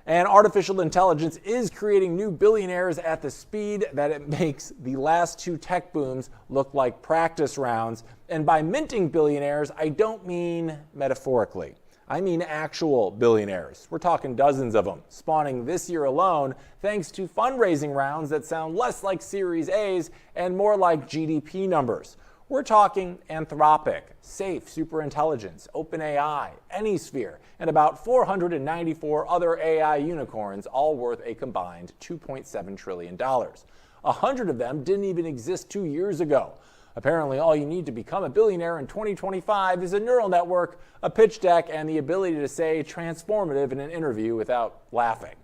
And artificial intelligence is creating new billionaires at the speed that it makes the last two tech booms look like practice rounds. And by minting billionaires, I don't mean metaphorically. I mean actual billionaires. We're talking dozens of them, spawning this year alone, thanks to fundraising rounds that sound less like Series A's and more like GDP numbers. We're talking Anthropic, Safe Superintelligence, OpenAI, AnySphere, and about 494 other AI unicorns, all worth a combined $2.7 trillion. 100 of them didn't even exist 2 years ago. Apparently, all you need to become a billionaire in 2025 is a neural network, a pitch deck, and the ability to say transformative in an interview without laughing.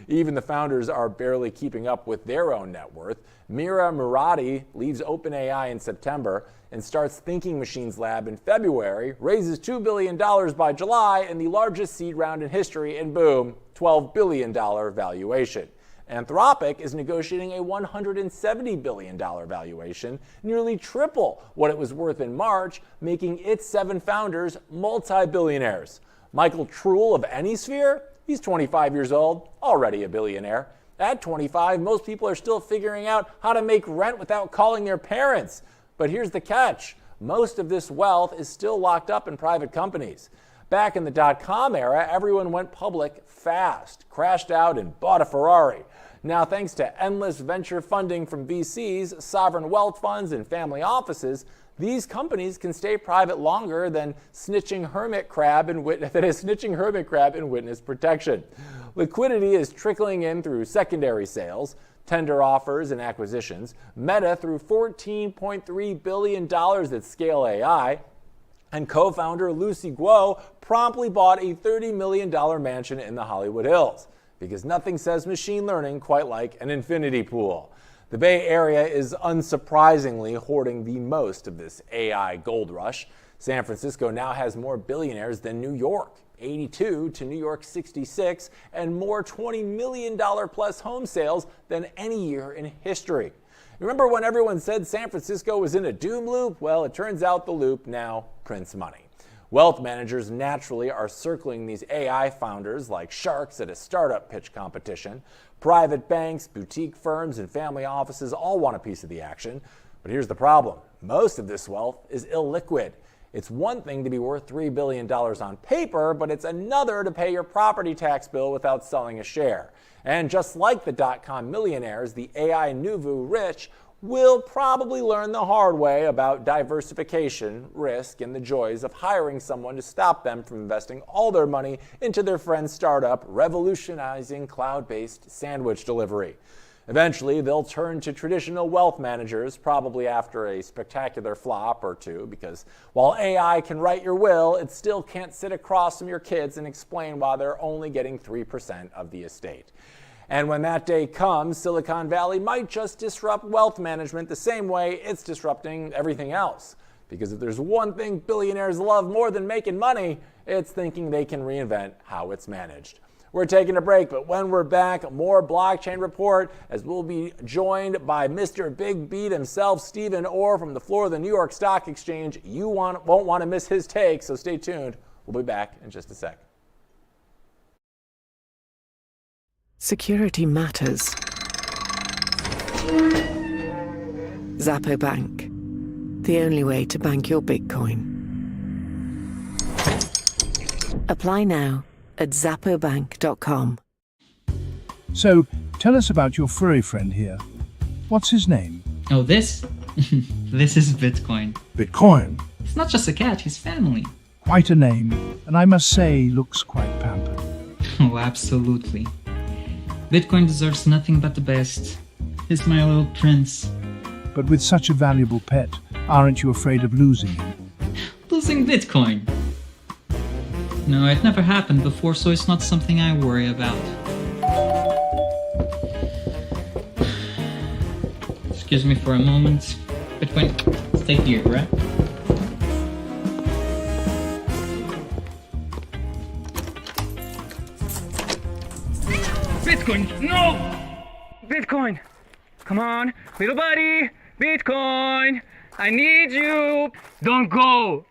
Even the founders are barely keeping up with their own net worth. Mira Murati leaves OpenAI in September and starts Thinking Machines Lab in February, raises $2 billion by July in the largest seed round in history, and boom, $12 billion valuation. Anthropic is negotiating a $170 billion valuation, nearly triple what it was worth in March, making its 7 founders multi-billionaires. Michael Truhl of AnySphere, he's 25 years old, already a billionaire. At 25, most people are still figuring out how to make rent without calling their parents. But here's the catch. Most of this wealth is still locked up in private companies. Back in the dot-com era, everyone went public fast, crashed out, and bought a Ferrari. Now, thanks to endless venture funding from VCs, sovereign wealth funds, and family offices, these companies can stay private longer than snitching hermit crab in witness protection. Liquidity is trickling in through secondary sales, tender offers, and acquisitions. Meta threw $14.3 billion at Scale AI, and co-founder Lucy Guo promptly bought a $30 million mansion in the Hollywood Hills, because nothing says machine learning quite like an infinity pool. The Bay Area is unsurprisingly hoarding the most of this AI gold rush. San Francisco now has more billionaires than New York, 82 to New York 66, and more $20 million plus home sales than any year in history. Remember when everyone said San Francisco was in a doom loop? Well, it turns out the loop now prints money. Wealth managers naturally are circling these AI founders like sharks at a startup pitch competition. Private banks, boutique firms, and family offices all want a piece of the action. But here's the problem. Most of this wealth is illiquid. It's one thing to be worth $3 billion on paper, but it's another to pay your property tax bill without selling a share. And just like the dot-com millionaires, the AI nouveau rich will probably learn the hard way about diversification, risk, and the joys of hiring someone to stop them from investing all their money into their friend's startup, revolutionizing cloud-based sandwich delivery. Eventually, they'll turn to traditional wealth managers, probably after a spectacular flop or two, because while AI can write your will, it still can't sit across from your kids and explain why they're only getting 3% of the estate. And when that day comes, Silicon Valley might just disrupt wealth management the same way it's disrupting everything else. Because if there's one thing billionaires love more than making money, it's thinking they can reinvent how it's managed. We're taking a break, but when we're back, more Blockchain Report, as we'll be joined by Mr. Big Beat himself, Stephen Orr, from the floor of the New York Stock Exchange. You won't want to miss his take, so stay tuned. We'll be back in just a sec. Security matters. Zappo Bank, the only way to bank your Bitcoin. Apply now at zappobank.com. So, tell us about your furry friend here. What's his name? Oh, this? This is Bitcoin. Bitcoin. It's not just a cat, he's family. Quite a name, and I must say, looks quite pampered. Oh, absolutely. Bitcoin deserves nothing but the best. He's my little prince. But with such a valuable pet, aren't you afraid of losing him? Losing Bitcoin? No, it never happened before, so it's not something I worry about. Excuse me for a moment. Bitcoin, stay here, right? Bitcoin, no! Bitcoin, come on, little buddy, Bitcoin, I need you, don't go.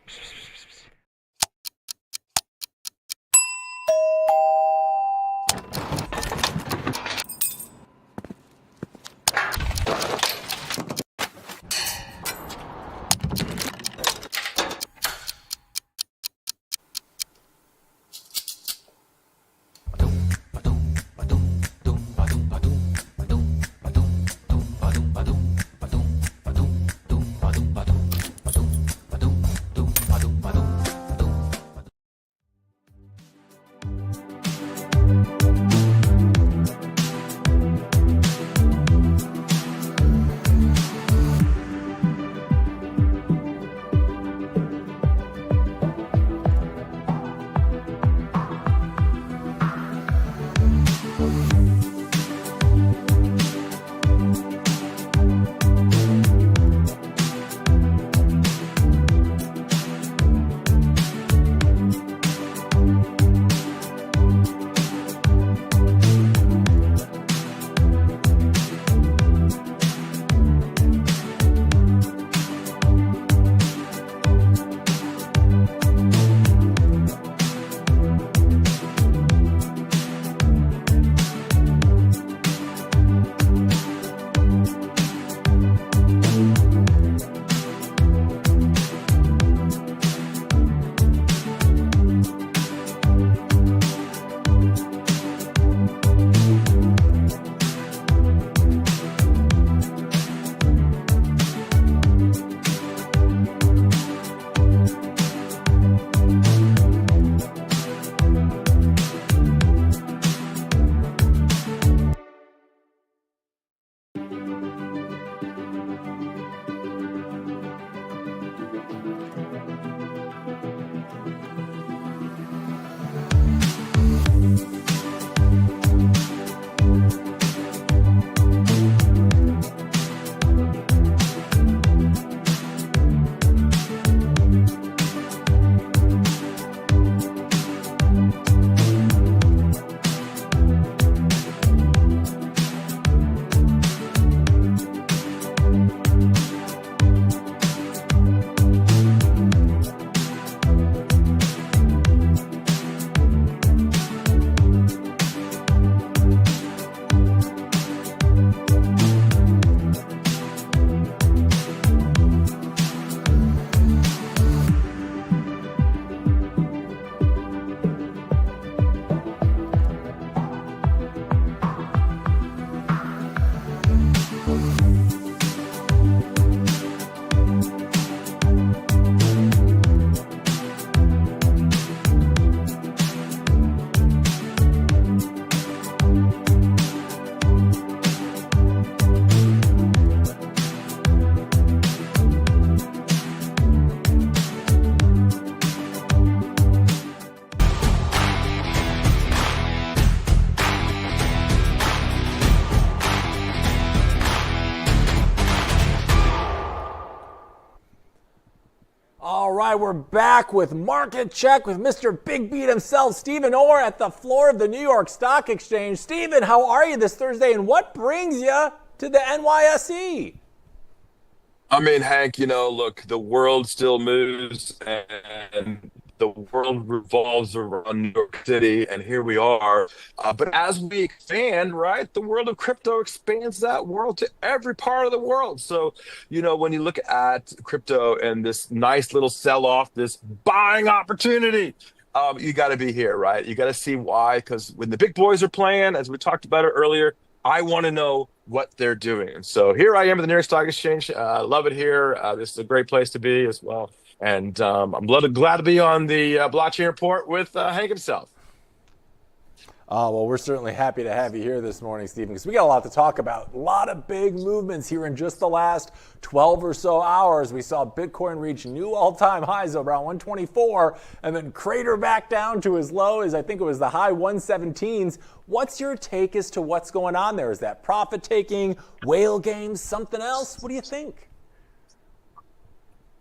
I were back with Market Check with Mr. Big Beat himself, Stephen Orr, at the floor of the New York Stock Exchange. Stephen, how are you this Thursday, and what brings you to the NYSE? I mean, Hank, look, the world still moves and the world revolves around New York City, and here we are. But as we expand, right, the world of crypto expands that world to every part of the world. So, when you look at crypto and this nice little sell-off, this buying opportunity, you got to be here, right? You got to see why, because when the big boys are playing, as we talked about it earlier, I want to know what they're doing. And so here I am at the New York Stock Exchange. Love it here. This is a great place to be as well. And I'm glad to be on the blockchain report with Hank himself. Well, we're certainly happy to have you here this morning, Stephen, because we got a lot to talk about. A lot of big movements here in just the last 12 or so hours. We saw Bitcoin reach new all-time highs of around 124 and then crater back down to as low as I think it was the high 117s. What's your take as to what's going on there? Is that profit taking, whale games, something else? What do you think?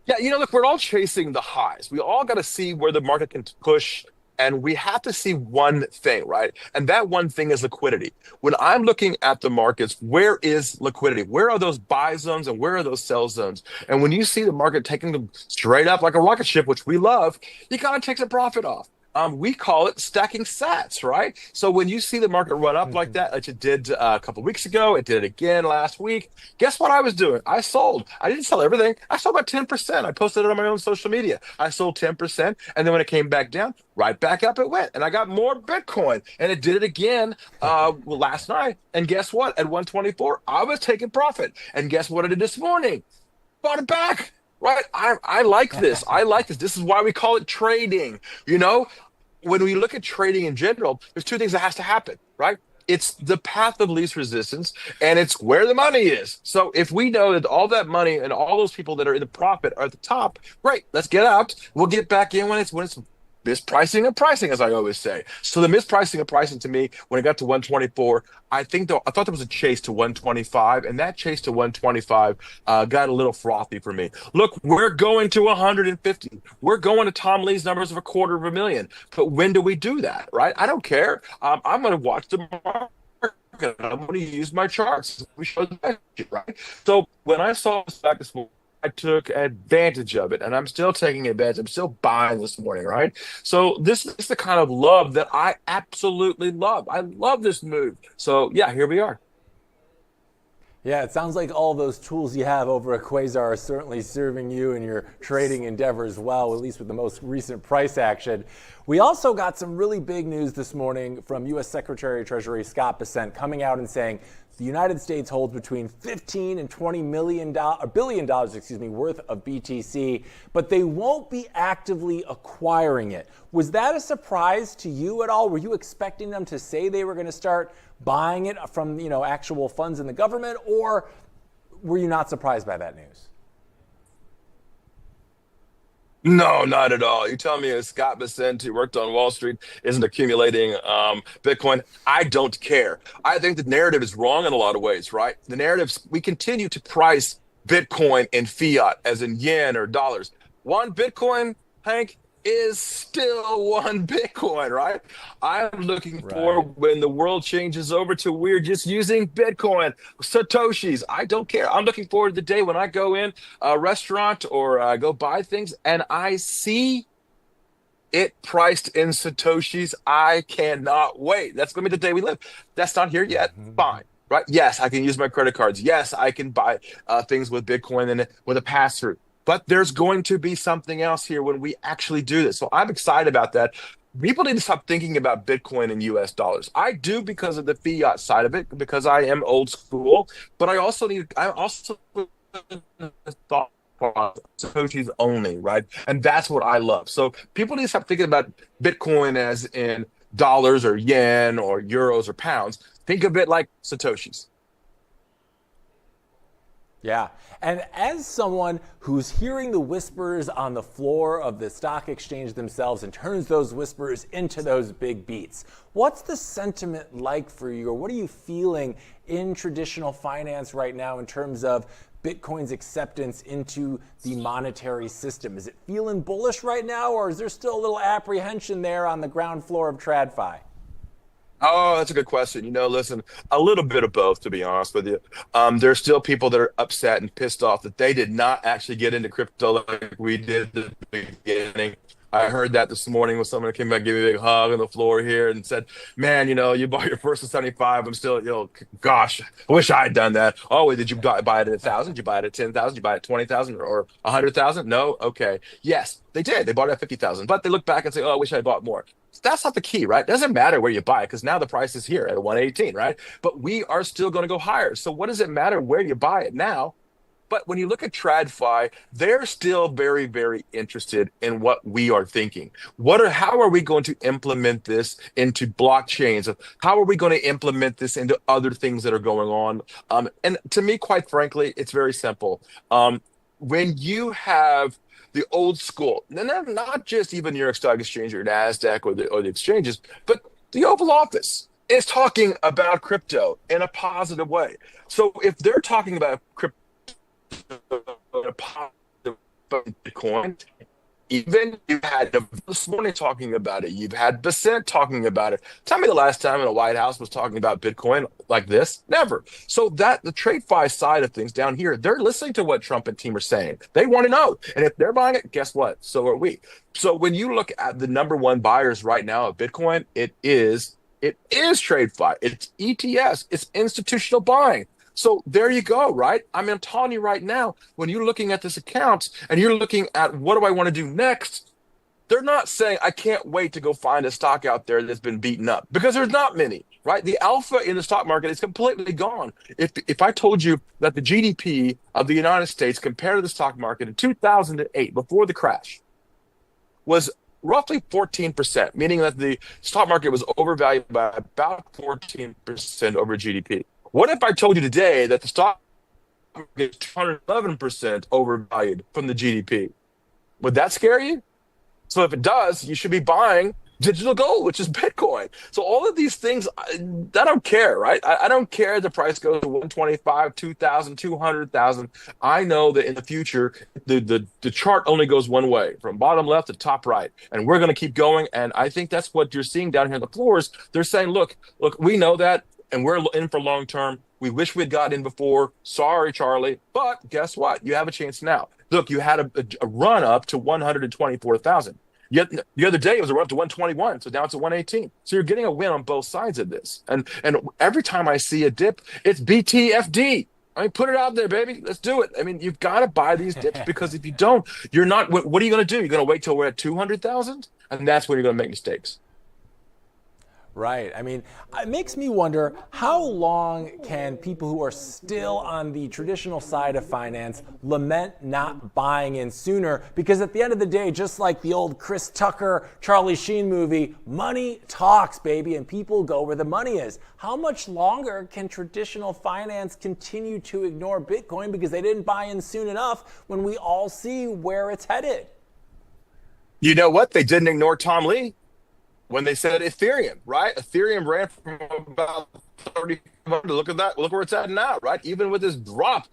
Yeah, look, we're all chasing the highs. We all got to see where the market can push, and we have to see one thing, right? And that one thing is liquidity. When I'm looking at the markets, where is liquidity? Where are those buy zones and where are those sell zones? And when you see the market taking them straight up like a rocket ship, which we love, you got to take some profit off. We call it stacking sats, right? So when you see the market run up like that, like it did a couple of weeks ago, it did it again last week. Guess what I was doing? I sold. I didn't sell everything. I sold about 10%. I posted it on my own social media. I sold 10%. And then when it came back down, right back up it went. And I got more Bitcoin. And it did it again last night. And guess what? At 124, I was taking profit. And guess what I did this morning? Bought it back. Right. I like this. I like this. This is why we call it trading. When we look at trading in general, there's two things that has to happen, right? It's the path of least resistance, and it's where the money is. So if we know that all that money and all those people that are in the profit are at the top, great, let's get out. We'll get back in when it's mispricing and pricing, as I always say. So the mispricing and pricing to me, when it got to 124, I thought there was a chase to 125, and that chase to 125 got a little frothy for me. Look, we're going to 150. We're going to Tom Lee's numbers of 250,000. But when do we do that, right? I don't care. I'm going to watch the market. I'm going to use my charts. We show the message, right? So when I saw this back this morning, I took advantage of it, and I'm still taking advantage. I'm still buying this morning, right? So this is the kind of love that I absolutely love. I love this move. So yeah, here we are. Yeah, it sounds like all those tools you have over at Quasar are certainly serving you in your trading endeavors well, at least with the most recent price action. We also got some really big news this morning from U.S. Secretary of Treasury Scott Bessent coming out and saying the United States holds between $15 and $20 billion worth of BTC, but they won't be actively acquiring it. Was that a surprise to you at all? Were you expecting them to say they were going to start buying it from actual funds in the government, or were you not surprised by that news? No, not at all. You tell me Scott Bessent, who worked on Wall Street, isn't accumulating Bitcoin. I don't care. I think the narrative is wrong in a lot of ways, right? The narratives, we continue to price Bitcoin in fiat, as in yen or dollars. One Bitcoin, Hank, is still one Bitcoin, right? I'm looking for when the world changes over to we're just using Bitcoin, Satoshis. I don't care. I'm looking forward to the day when I go in a restaurant or go buy things and I see it priced in Satoshis. I cannot wait. That's going to be the day we live. That's not here yet. Fine. Right? Yes, I can use my credit cards. Yes, I can buy things with Bitcoin and with a pass-through. But there's going to be something else here when we actually do this. So I'm excited about that. People need to stop thinking about Bitcoin in US dollars. I do because of the fiat side of it, because I am old school, but I also thought Satoshis only, right? And that's what I love. So people need to stop thinking about Bitcoin as in dollars or yen or euros or pounds. Think of it like Satoshis. Yeah. And as someone who's hearing the whispers on the floor of the stock exchange themselves and turns those whispers into those big beats, what's the sentiment like for you, or what are you feeling in traditional finance right now in terms of Bitcoin's acceptance into the monetary system? Is it feeling bullish right now, or is there still a little apprehension there on the ground floor of TradFi? Oh, that's a good question. Listen, a little bit of both, to be honest with you. There's still people that are upset and pissed off that they did not actually get into crypto like we did at the beginning. I heard that this morning when someone came back, gave me a big hug on the floor here and said, man, you bought your first at 75. I'm still, gosh, I wish I had done that. Oh, did you buy it at 1,000? Did you buy it at 10,000? Did you buy it at 20,000 or 100,000? No? Okay. Yes, they did. They bought it at 50,000. But they look back and say, oh, I wish I had bought more. That's not the key, right? It doesn't matter where you buy it because now the price is here at 118, right? But we are still going to go higher. So what does it matter where you buy it now? But when you look at TradFi, they're still very, very interested in what we are thinking. How are we going to implement this into blockchains? How are we going to implement this into other things that are going on? And to me, quite frankly, it's very simple. When you have the old school, and not just even New York Stock Exchange or NASDAQ or the exchanges, but the Oval Office is talking about crypto in a positive way. So if they're talking about crypto, Bitcoin, even you've had this morning talking about it, you've had Bissett talking about it. Tell me the last time in the White House was talking about Bitcoin like this. Never. So that the TradFi side of things down here, they're listening to what Trump and team are saying. They want to know, and if they're buying it, guess what? So are we. So when you look at the number one buyers right now of Bitcoin, it is TradFi, it's ETFs, it's institutional buying. So there you go, right? I'm telling you right now, when you're looking at this account and you're looking at what do I want to do next, they're not saying, I can't wait to go find a stock out there that's been beaten up, because there's not many, right? The alpha in the stock market is completely gone. If I told you that the GDP of the United States compared to the stock market in 2008, before the crash, was roughly 14%, meaning that the stock market was overvalued by about 14% over GDP. What if I told you today that the stock market is 211% overvalued from the GDP? Would that scare you? So if it does, you should be buying digital gold, which is Bitcoin. So all of these things, I don't care, right? I don't care if the price goes to 125, 2,000, 200,000. I know that in the future, the chart only goes one way, from bottom left to top right. And we're going to keep going. And I think that's what you're seeing down here on the floors. They're saying, look, we know that. And we're in for long term. We wish we'd gotten in before. Sorry, Charlie. But guess what? You have a chance now. Look, you had a run up to 124,000. Yet the other day it was a run up to 121. So now it's at 118. So you're getting a win on both sides of this. And every time I see a dip, it's BTFD. I mean, put it out there, baby. Let's do it. I mean, you've got to buy these dips, because if you don't, you're not. What are you going to do? You're going to wait till we're at 200,000, and that's when you're going to make mistakes. Right. I mean, it makes me wonder, how long can people who are still on the traditional side of finance lament not buying in sooner? Because at the end of the day, just like the old Chris Tucker, Charlie Sheen movie, money talks, baby, and people go where the money is. How much longer can traditional finance continue to ignore Bitcoin because they didn't buy in soon enough, when we all see where it's headed? You know what? They didn't ignore Tom Lee when they said Ethereum, right? Ethereum ran from about 3,500. Look at that. Look where it's at now, right? Even with this drop.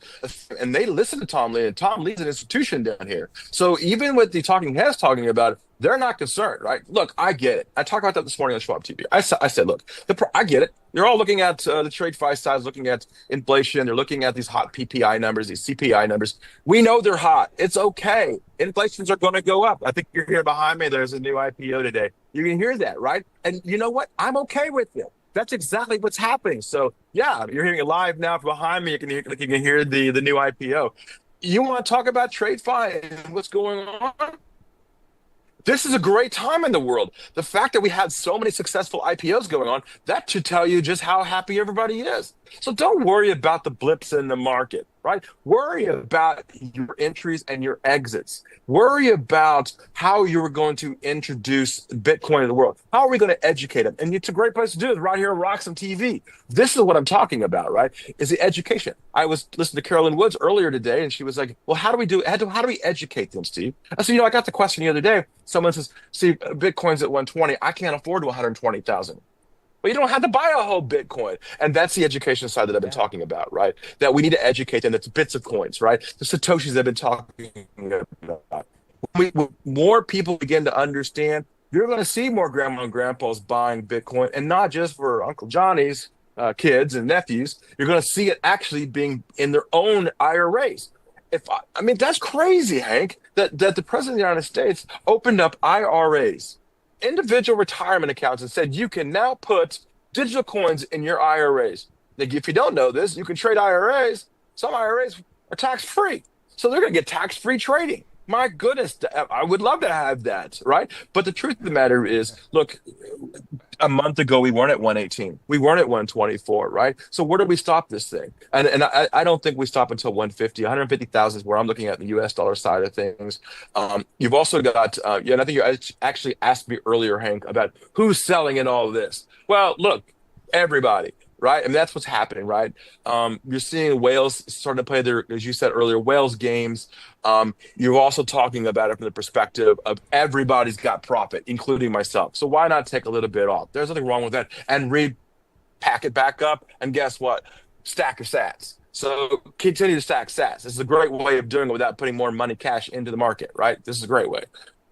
And they listened to Tom Lee, and Tom Lee's an institution down here. So even with the talking heads talking about it, they're not concerned, right? Look, I get it. I talked about that this morning on Schwab TV. I said, look, I get it. They're all looking at the TradFi side, looking at inflation. They're looking at these hot PPI numbers, these CPI numbers. We know they're hot. It's okay. Inflations are going to go up. I think you're here behind me. There's a new IPO today. You can hear that, right? And you know what? I'm okay with it. That's exactly what's happening. So yeah, you're hearing it live now from behind me. You can hear the new IPO. You want to talk about TradFi and what's going on? This is a great time in the world. The fact that we had so many successful IPOs going on, that should tell you just how happy everybody is. So don't worry about the blips in the market, right? Worry about your entries and your exits. Worry about how you're going to introduce Bitcoin to the world. How are we going to educate them? And it's a great place to do it right here on RoxomTV. This is what I'm talking about, right? Is the education. I was listening to Carolyn Woods earlier today, and she was like, well, how do we do it? How do we educate them, Steve? I said, I got the question the other day. Someone says, Steve, Bitcoin's at 120. I can't afford 120,000. Well, you don't have to buy a whole Bitcoin. And that's the education side that I've been talking about, right? That we need to educate them. That's bits of coins, right? The Satoshis I've been talking about. When more people begin to understand, you're going to see more grandma and grandpas buying Bitcoin, and not just for Uncle Johnny's kids and nephews. You're going to see it actually being in their own IRAs. I mean, that's crazy, Hank, that the president of the United States opened up IRAs, individual retirement accounts, and said you can now put digital coins in your IRAs. Like, if you don't know this, you can trade IRAs. Some IRAs are tax-free. So they're going to get tax-free trading. My goodness, I would love to have that, right? But the truth of the matter is, look, a month ago, we weren't at 118. We weren't at 124, right? So where do we stop this thing? And I don't think we stop until 150. 150,000 is where I'm looking at the U.S. dollar side of things. You've also got, and I think you actually asked me earlier, Hank, about who's selling in all of this. Well, look, everybody. Right. And that's what's happening. Right. You're seeing whales starting to play their, as you said earlier, whales games. You're also talking about it from the perspective of everybody's got profit, including myself. So why not take a little bit off? There's nothing wrong with that. And pack it back up. And guess what? Stack your sats. So continue to stack sats. This is a great way of doing it without putting more money, cash into the market. Right. This is a great way.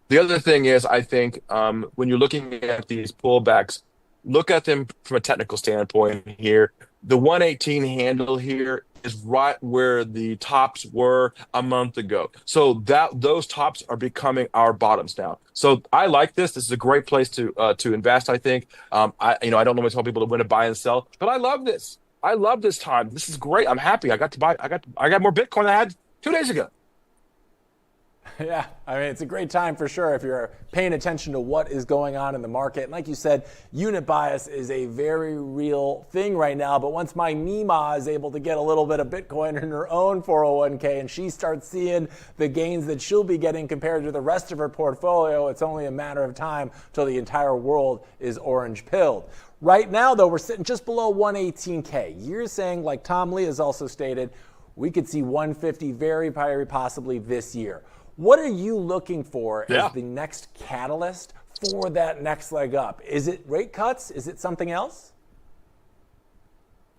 The other thing is, I think when you're looking at these pullbacks, look at them from a technical standpoint here. The 118 handle here is right where the tops were a month ago. So those tops are becoming our bottoms now. So I like this. This is a great place to invest, I think. I don't normally tell people to when to buy and sell, but I love this. I love this time. This is great. I'm happy. I got more Bitcoin than I had 2 days ago. Yeah, I mean, it's a great time for sure if you're paying attention to what is going on in the market. And like you said, unit bias is a very real thing right now. But once my Mima is able to get a little bit of Bitcoin in her own 401k and she starts seeing the gains that she'll be getting compared to the rest of her portfolio, it's only a matter of time till the entire world is orange pilled. Right now, though, we're sitting just below 118K. You're saying, like Tom Lee has also stated, we could see 150 very, very possibly this year. What are you looking for as the next catalyst for that next leg up? Is it rate cuts? Is it something else?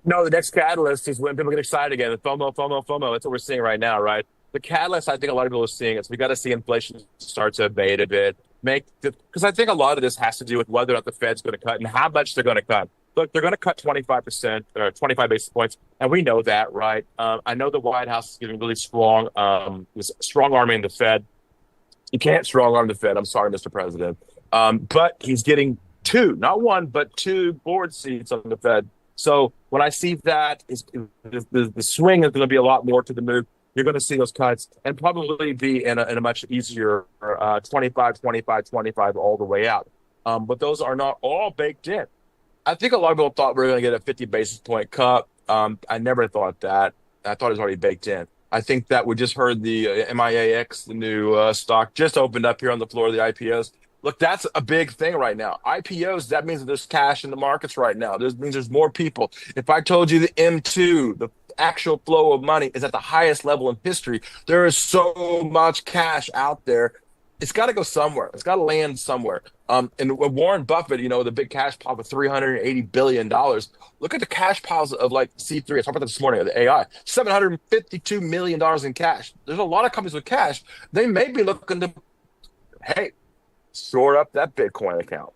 No, the next catalyst is when people get excited again. The FOMO. That's what we're seeing right now, right? The catalyst, I think a lot of people are seeing is we got to see inflation start to abate a bit. Because I think a lot of this has to do with whether or not the Fed's going to cut and how much they're going to cut. Look, they're going to cut 25% or 25 basis points, and we know that, right? I know the White House is getting really strong, strong arming the Fed. You can't strong arm the Fed. I'm sorry, Mr. President. But he's getting two, not one, but two board seats on the Fed. So when I see that, the swing is going to be a lot more to the move. You're going to see those cuts and probably be in a much easier 25, 25, 25 all the way out. But those are not all baked in. I think a lot of people thought we were going to get a 50 basis point cut. I never thought that. I thought it was already baked in. I think that we just heard the MIAX, the new stock, just opened up here on the floor of the IPOs. Look, that's a big thing right now. IPOs, that means that there's cash in the markets right now. That means there's more people. If I told you the M2, the actual flow of money is at the highest level in history, there is so much cash out there. It's got to go somewhere. It's got to land somewhere. And Warren Buffett, the big cash pile of $380 billion. Look at the cash piles of like C3. I talked about this morning, the AI, $752 million in cash. There's a lot of companies with cash. They may be looking to, hey, shore up that Bitcoin account.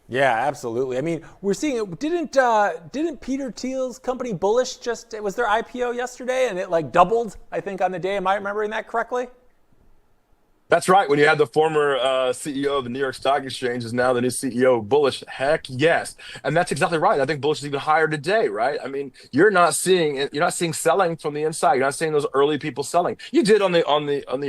Yeah, absolutely. I mean, we're seeing it. Didn't Peter Thiel's company Bullish it was their IPO yesterday and it like doubled, I think, on the day. Am I remembering that correctly? That's right. When you have the former CEO of the New York Stock Exchange is now the new CEO of Bullish, heck yes, and that's exactly right. I think Bullish is even higher today, right? I mean, you're not seeing selling from the inside. You're not seeing those early people selling. You did on the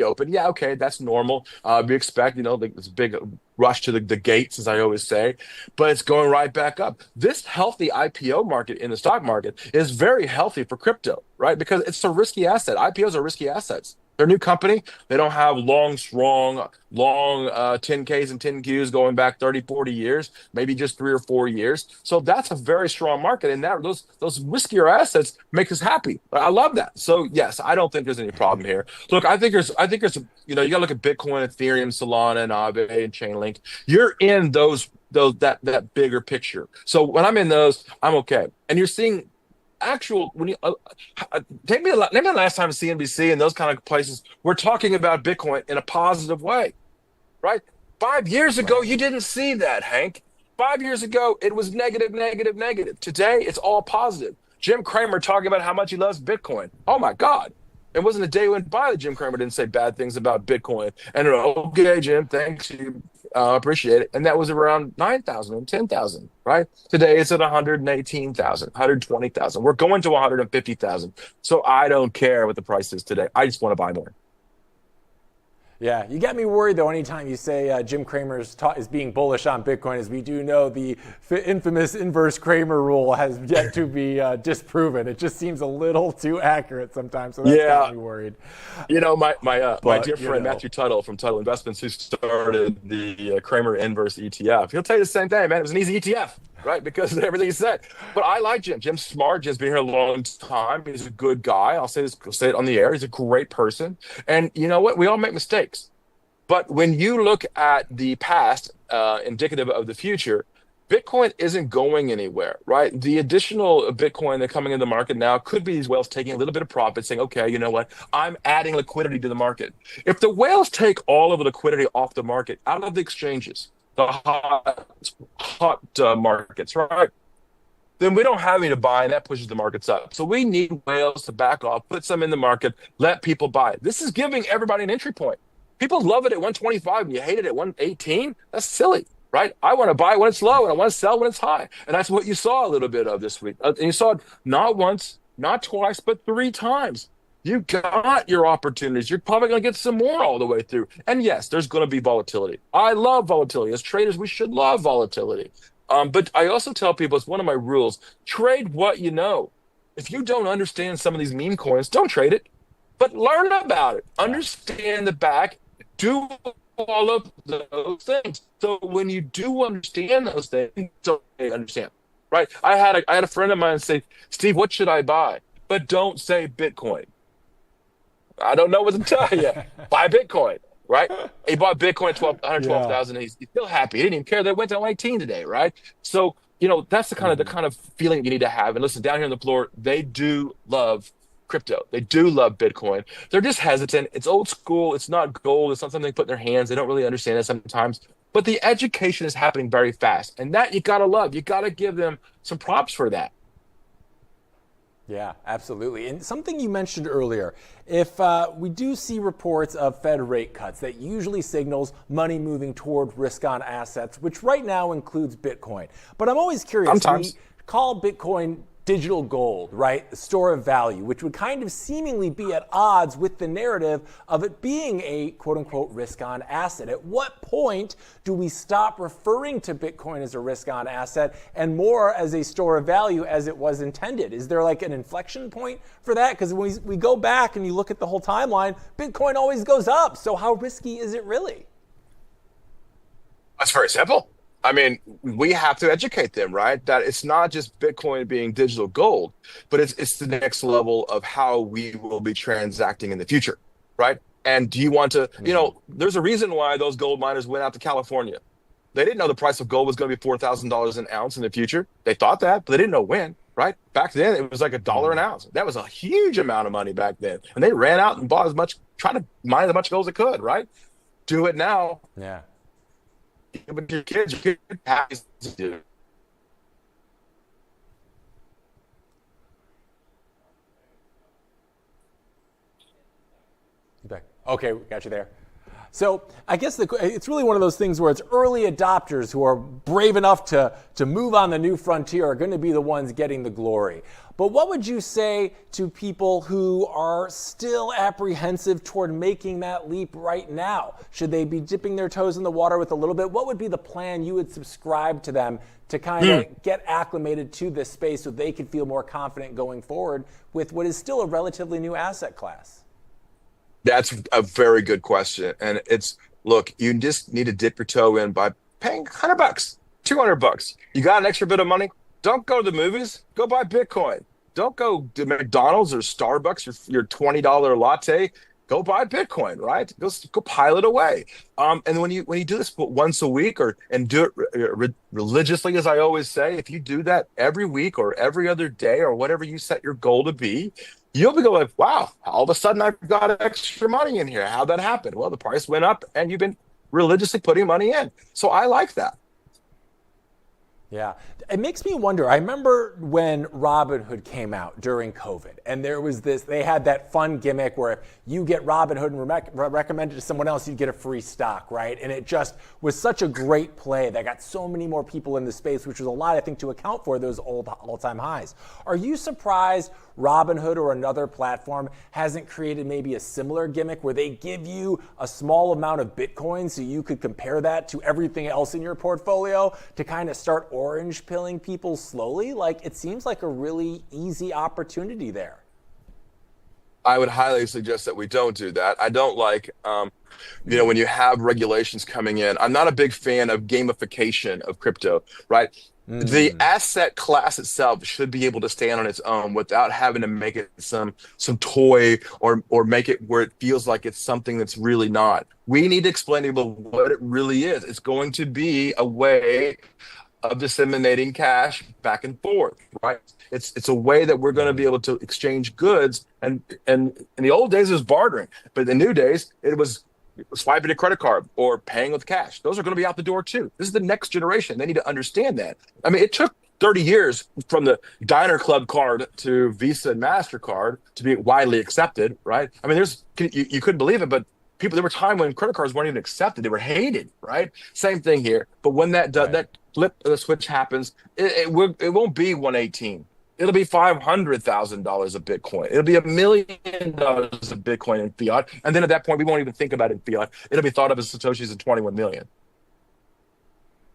open, yeah, okay, that's normal. We expect this big rush to the gates, as I always say, but it's going right back up. This healthy IPO market in the stock market is very healthy for crypto, right? Because it's a risky asset. IPOs are risky assets. They're a new company. They don't have long 10Ks and 10Qs going back 30, 40 years, maybe just 3 or 4 years. So that's a very strong market. And those riskier assets make us happy. I love that. So yes, I don't think there's any problem here. Look, I think there's you got to look at Bitcoin, Ethereum, Solana, and Aave and Chainlink. You're in those that bigger picture. So when I'm in those, I'm okay. And you're seeing actual when you name me the last time CNBC and those kind of places we're talking about Bitcoin in a positive way, right? 5 years ago, you didn't see that, Hank. 5 years ago, it was negative, negative, negative. Today, it's all positive. Jim Cramer talking about how much he loves Bitcoin. Oh my God. It wasn't a day went by that Jim Cramer didn't say bad things about Bitcoin. And okay, Jim, thanks, you appreciate it. And that was around 9,000 and 10,000, right? Today it's at 118,000, 120,000. We're going to 150,000. So I don't care what the price is today. I just want to buy more. Yeah, you get me worried though anytime you say Jim Cramer is being bullish on Bitcoin, as we do know the infamous inverse Cramer rule has yet to be disproven. It just seems a little too accurate sometimes, so that's got me worried. You know, my dear friend Matthew Tuttle from Tuttle Investments, who started the Cramer inverse ETF, he'll tell you the same thing, man. It was an easy ETF, right? Because of everything he said. But I like Jim. Jim's smart. Jim's been here a long time. He's a good guy. I'll say it on the air. He's a great person. And you know what? We all make mistakes. But when you look at the past, indicative of the future, Bitcoin isn't going anywhere, right? The additional Bitcoin that's coming in the market now could be these whales taking a little bit of profit, saying, okay, you know what? I'm adding liquidity to the market. If the whales take all of the liquidity off the market, out of the exchanges, the hot markets, right? Then we don't have any to buy, and that pushes the markets up. So we need whales to back off, put some in the market, let people buy it. This is giving everybody an entry point. People love it at 125 and you hate it at 118. That's silly, right? I want to buy when it's low and I want to sell when it's high. And that's what you saw a little bit of this week. And you saw it not once, not twice, but 3 times. You got your opportunities. You're probably going to get some more all the way through. And yes, there's going to be volatility. I love volatility. As traders, we should love volatility. But I also tell people, it's one of my rules, trade what you know. If you don't understand some of these meme coins, don't trade it, but learn about it. Understand the back. Do all of those things. So when you do understand those things, understand, right? I had a friend of mine say, Steve, what should I buy? But don't say Bitcoin. I don't know what to tell you. Buy Bitcoin, right? He bought Bitcoin 112,000. He's still happy. He didn't even care that it went to 118 today, right? So, you know, that's the kind of feeling you need to have. And listen, down here on the floor, they do love crypto. They do love Bitcoin. They're just hesitant. It's old school. It's not gold. It's not something they put in their hands. They don't really understand it sometimes. But the education is happening very fast. And that you got to love. You got to give them some props for that. Yeah, absolutely. And something you mentioned earlier, if we do see reports of Fed rate cuts, that usually signals money moving toward risk-on assets, which right now includes Bitcoin. But I'm always curious. Sometimes. We call Bitcoin digital gold, right? The store of value, which would kind of seemingly be at odds with the narrative of it being a quote unquote risk on asset. At what point do we stop referring to Bitcoin as a risk on asset and more as a store of value as it was intended? Is there like an inflection point for that? Because when we go back and you look at the whole timeline, Bitcoin always goes up. So how risky is it really? That's very simple. I mean, we have to educate them, right? That it's not just Bitcoin being digital gold, but it's the next level of how we will be transacting in the future, right? And do you want to, you know, there's a reason why those gold miners went out to California. They didn't know the price of gold was going to be $4,000 an ounce in the future. They thought that, but they didn't know when, right? Back then, it was like $1 an ounce. That was a huge amount of money back then. And they ran out and bought as much, trying to mine as much gold as they could, right? Do it now. Yeah. But your kids have to do. Okay, we got you there. So I guess it's really one of those things where it's early adopters who are brave enough to move on the new frontier are going to be the ones getting the glory. But what would you say to people who are still apprehensive toward making that leap right now? Should they be dipping their toes in the water with a little bit? What would be the plan you would subscribe to them to kind of get acclimated to this space so they could feel more confident going forward with what is still a relatively new asset class? That's a very good question. And it's, look, you just need to dip your toe in by paying $100, $200. You got an extra bit of money? Don't go to the movies. Go buy Bitcoin. Don't go to McDonald's or Starbucks, your $20 latte. go buy Bitcoin, right? Go pile it away. And when you do this once a week and do it religiously, as I always say, if you do that every week or every other day or whatever you set your goal to be, you'll be going, wow, all of a sudden I've got extra money in here. How'd that happen? Well, the price went up and you've been religiously putting money in. So I like that. Yeah, it makes me wonder. I remember when Robinhood came out during COVID, and there was they had that fun gimmick where if you get Robinhood and recommend it to someone else, you'd get a free stock, right? And it just was such a great play that got so many more people in the space, which was a lot, I think, to account for those old all-time highs. Are you surprised Robinhood or another platform hasn't created maybe a similar gimmick where they give you a small amount of Bitcoin so you could compare that to everything else in your portfolio to kind of start orange pilling people slowly? Like, it seems like a really easy opportunity there. I would highly suggest that we don't do that. I don't like, when you have regulations coming in. I'm not a big fan of gamification of crypto, right? The asset class itself should be able to stand on its own without having to make it some toy or make it where it feels like it's something that's really not. We need to explain to people what it really is. It's going to be a way of disseminating cash back and forth, right? It's a way that we're going to be able to exchange goods. And in the old days, it was bartering, but in the new days, it was swiping a credit card or paying with cash. Those are going to be out the door too. This is the next generation. They need to understand that. I mean, it took 30 years from the diner club card to Visa and MasterCard to be widely accepted, right? I mean, you couldn't believe it, but there were times when credit cards weren't even accepted. They were hated, right? Same thing here. But when that flip of the switch happens, it won't be 118. It'll be $500,000 of Bitcoin. It'll be $1 million of Bitcoin in fiat. And then at that point, we won't even think about it in fiat. It'll be thought of as Satoshis at 21 million.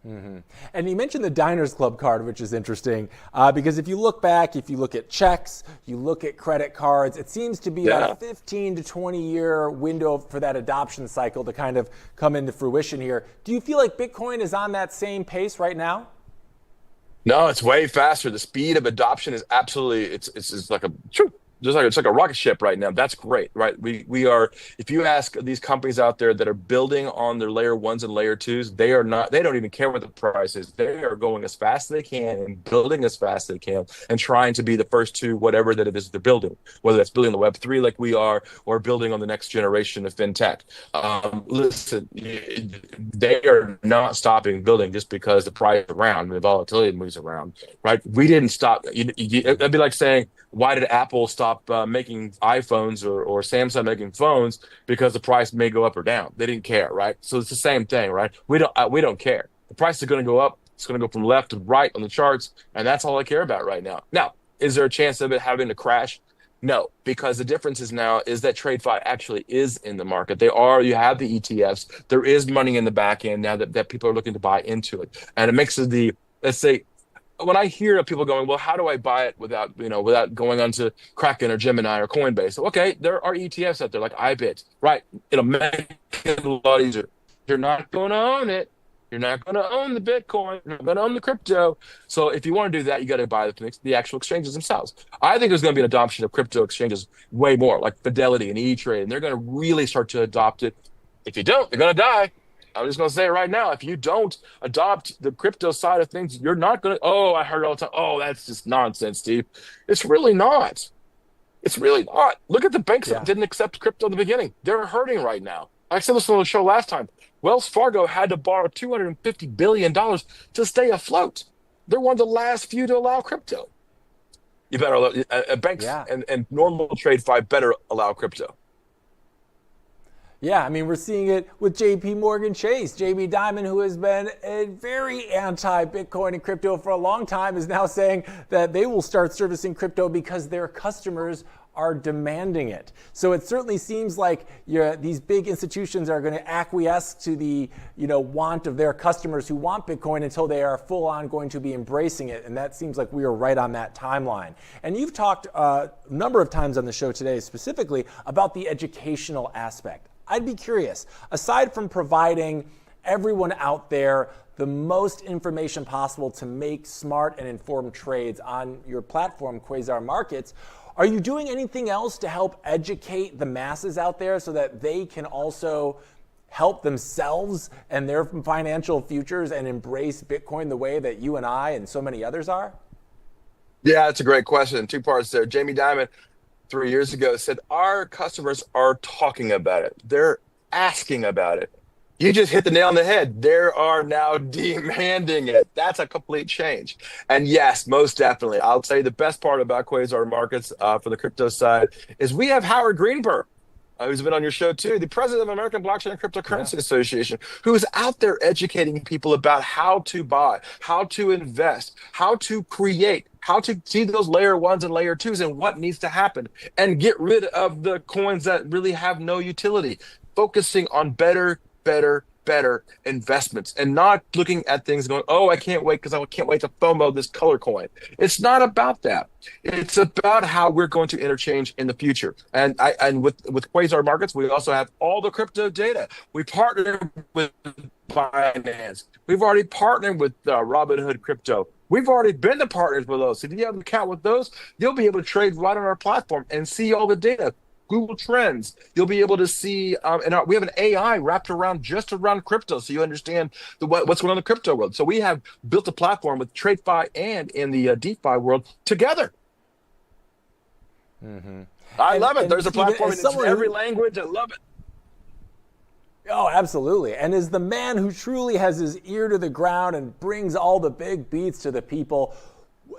Mm-hmm. And you mentioned the Diners Club card, which is interesting because if you look back, if you look at checks, you look at credit cards, it seems to be about a 15 to 20 year window for that adoption cycle to kind of come into fruition here. Do you feel like Bitcoin is on that same pace right now? No, it's way faster. The speed of adoption is absolutely, it's like it's like a rocket ship right now. That's great, right? We are, if you ask these companies out there that are building on their layer 1s and layer 2s, they don't even care what the price is. They are going as fast as they can and building as fast as they can and trying to be the first to whatever that it is they're building, whether that's building the Web3 like we are or building on the next generation of fintech. Listen, they are not stopping building just because the price is around, the volatility moves around, right? We didn't stop. It'd be like saying, why did Apple stop making iPhones or Samsung making phones? Because the price may go up or down. They didn't care, right? So it's the same thing, right? We don't care. The price is going to go up. It's going to go from left to right on the charts, and that's all I care about right now. Now, is there a chance of it having to crash? No, because the difference is now is that TradeFi actually is in the market. You have the ETFs. There is money in the back end now that people are looking to buy into it, and it makes it let's say. When I hear people going, well, how do I buy it without going onto Kraken or Gemini or Coinbase? Okay, there are ETFs out there like iBit, right? It'll make it a lot easier. You're not going to own it. You're not going to own the Bitcoin. You're not going to own the crypto. So if you want to do that, you got to buy the actual exchanges themselves. I think there's going to be an adoption of crypto exchanges way more, like Fidelity and E-Trade, and they're going to really start to adopt it. If you don't, you're going to die. I'm just going to say it right now. If you don't adopt the crypto side of things, you're not going to, I heard it all the time. Oh, that's just nonsense, Steve. It's really not. It's really not. Look at the banks that didn't accept crypto in the beginning. They're hurting right now. I said this on the show last time. Wells Fargo had to borrow $250 billion to stay afloat. They're one of the last few to allow crypto. You better, banks and normal TradeFi better allow crypto. Yeah, I mean, we're seeing it with JP Morgan Chase. Jamie Dimon, who has been a very anti-Bitcoin and crypto for a long time, is now saying that they will start servicing crypto because their customers are demanding it. So it certainly seems like these big institutions are going to acquiesce to the want of their customers who want Bitcoin until they are full on going to be embracing it. And that seems like we are right on that timeline. And you've talked a number of times on the show today specifically about the educational aspect. I'd be curious, aside from providing everyone out there the most information possible to make smart and informed trades on your platform, Quasar Markets, Are you doing anything else to help educate the masses out there so that they can also help themselves and their financial futures and embrace Bitcoin the way that you and I and so many others are? Yeah, that's a great question. Two parts there. Jamie Dimon, 3 years ago, said our customers are talking about it. They're asking about it. You just hit the nail on the head. They are now demanding it. That's a complete change. And yes, most definitely. I'll tell you the best part about Quasar Markets for the crypto side is we have Howard Greenberg, who's been on your show too, the president of American Blockchain and Cryptocurrency Association, who is out there educating people about how to buy, how to invest, how to create, how to see those layer ones and layer twos and what needs to happen and get rid of the coins that really have no utility, focusing on better investments and not looking at things going, oh, I can't wait because I can't wait to FOMO this color coin. It's not about that. It's about how we're going to interchange in the future. And with Quasar Markets, we also have all the crypto data. We partner with Binance. We've already partnered with Robinhood Crypto. We've already been the partners with those. So if you have an account with those, you'll be able to trade right on our platform and see all the data. Google Trends. You'll be able to see, we have an AI wrapped around crypto, so you understand what's going on in the crypto world. So we have built a platform with TradeFi and in the DeFi world together. Mm-hmm. I love it. There's a platform in every language. I love it. Oh, absolutely. And as the man who truly has his ear to the ground and brings all the big beats to the people,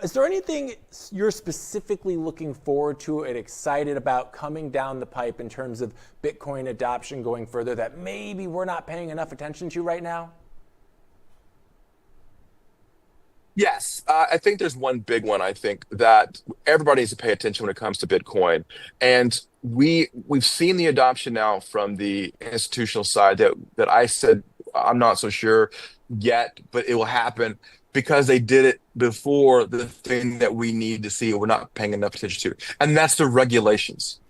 is there anything you're specifically looking forward to and excited about coming down the pipe in terms of Bitcoin adoption going further that maybe we're not paying enough attention to right now? Yes, I think there's one big one. I think that everybody needs to pay attention when it comes to Bitcoin, and we've seen the adoption now from the institutional side that I said I'm not so sure yet, but it will happen because they did it before the thing that we need to see we're not paying enough attention to, and that's the regulations.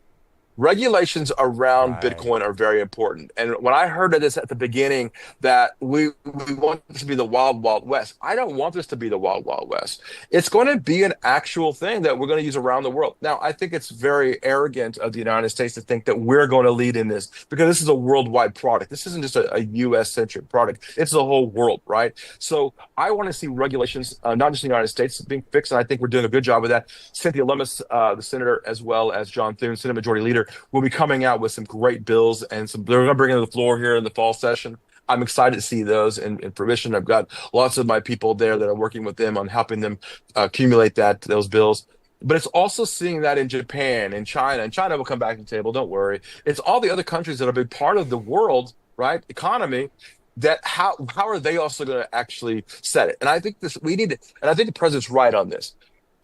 Regulations around Bitcoin are very important. And when I heard of this at the beginning, that we want this to be the wild, wild west, I don't want this to be the wild, wild west. It's going to be an actual thing that we're going to use around the world. Now, I think it's very arrogant of the United States to think that we're going to lead in this because this is a worldwide product. This isn't just a U.S.-centric product. It's the whole world, right? So I want to see regulations, not just in the United States, being fixed, and I think we're doing a good job with that. Cynthia Lummis, the senator, as well as John Thune, Senate Majority Leader, will be coming out with some great bills, and they're going to bring it to the floor here in the fall session. I'm excited to see those in fruition. I've got lots of my people there that are working with them on helping them accumulate those bills. But it's also seeing that in Japan and China, and China will come back to the table. Don't worry. It's all the other countries that are a big part of the world, right, economy. That how are they also going to actually set it? And I think we need to, and I think the president's right on this.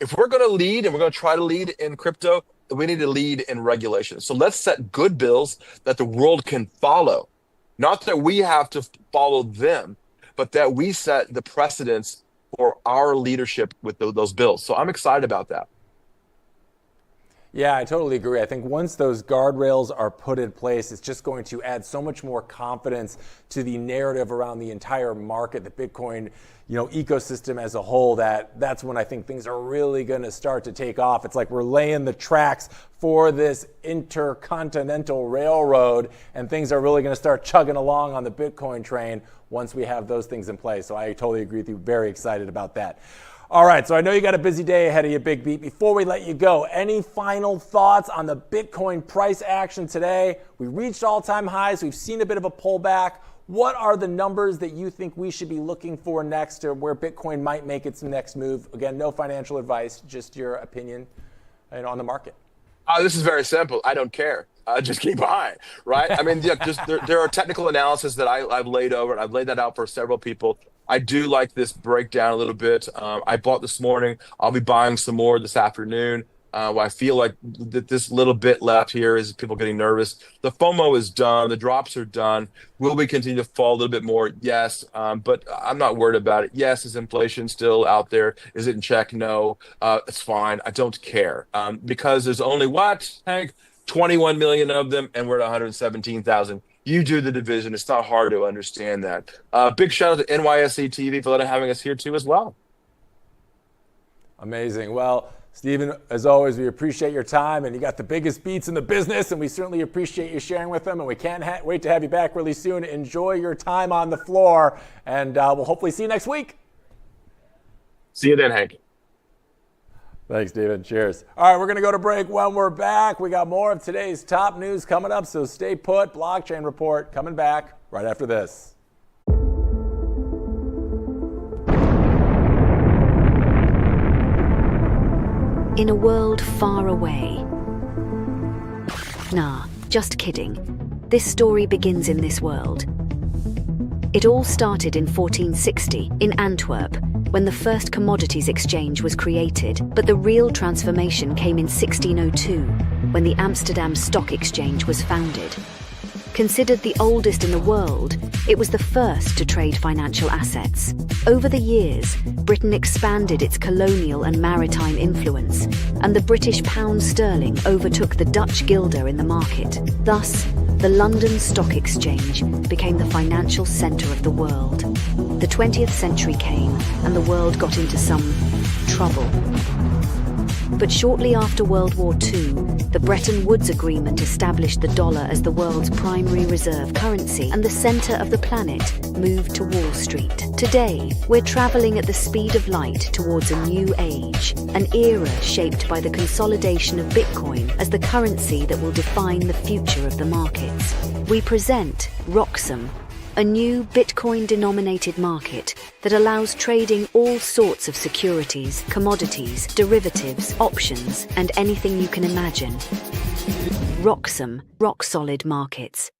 If we're going to lead and we're going to try to lead in crypto, we need to lead in regulation. So let's set good bills that the world can follow. Not that we have to follow them, but that we set the precedents for our leadership with those bills. So I'm excited about that. Yeah, I totally agree. I think once those guardrails are put in place, it's just going to add so much more confidence to the narrative around the entire market, the Bitcoin, ecosystem as a whole, that's when I think things are really going to start to take off. It's like we're laying the tracks for this intercontinental railroad, and things are really going to start chugging along on the Bitcoin train once we have those things in place. So I totally agree with you. Very excited about that. All right, so I know you got a busy day ahead of you, Big Beat. Before we let you go, any final thoughts on the Bitcoin price action today? We reached all-time highs. We've seen a bit of a pullback. What are the numbers that you think we should be looking for next, or where Bitcoin might make its next move? Again, no financial advice, just your opinion on the market. This is very simple. I don't care. Just keep buying, right? I mean, there are technical analysis that I've laid over, and I've laid that out for several people. I do like this breakdown a little bit. I bought this morning. I'll be buying some more this afternoon. I feel like this little bit left here is people getting nervous. The FOMO is done. The drops are done. Will we continue to fall a little bit more? Yes, but I'm not worried about it. Yes, is inflation still out there? Is it in check? No, it's fine. I don't care because there's only Hank? 21 million of them, and we're at 117,000. You do the division. It's not hard to understand that. Big shout out to NYSE TV for having us here too as well. Amazing. Well, Stephen, as always, we appreciate your time, and you got the biggest beats in the business, and we certainly appreciate you sharing with them, and we can't wait to have you back really soon. Enjoy your time on the floor, and we'll hopefully see you next week. See you then, Hank. Thanks, Stephen. Cheers. All right, we're going to go to break. When we're back, we got more of today's top news coming up, so stay put. Blockchain Report coming back right after this. In a world far away. Nah, just kidding. This story begins in this world. It all started in 1460 in Antwerp, when the first commodities exchange was created, but the real transformation came in 1602, when the Amsterdam Stock Exchange was founded. Considered the oldest in the world, it was the first to trade financial assets. Over the years, Britain expanded its colonial and maritime influence, and the British pound sterling overtook the Dutch guilder in the market. Thus, the London Stock Exchange became the financial centre of the world. The 20th century came, and the world got into some trouble. But shortly after World War II, the Bretton Woods Agreement established the dollar as the world's primary reserve currency, and the center of the planet moved to Wall Street. Today, we're traveling at the speed of light towards a new age, an era shaped by the consolidation of Bitcoin as the currency that will define the future of the markets. We present Roxom, a new Bitcoin-denominated market that allows trading all sorts of securities, commodities, derivatives, options, and anything you can imagine. Roxom, rock-solid markets.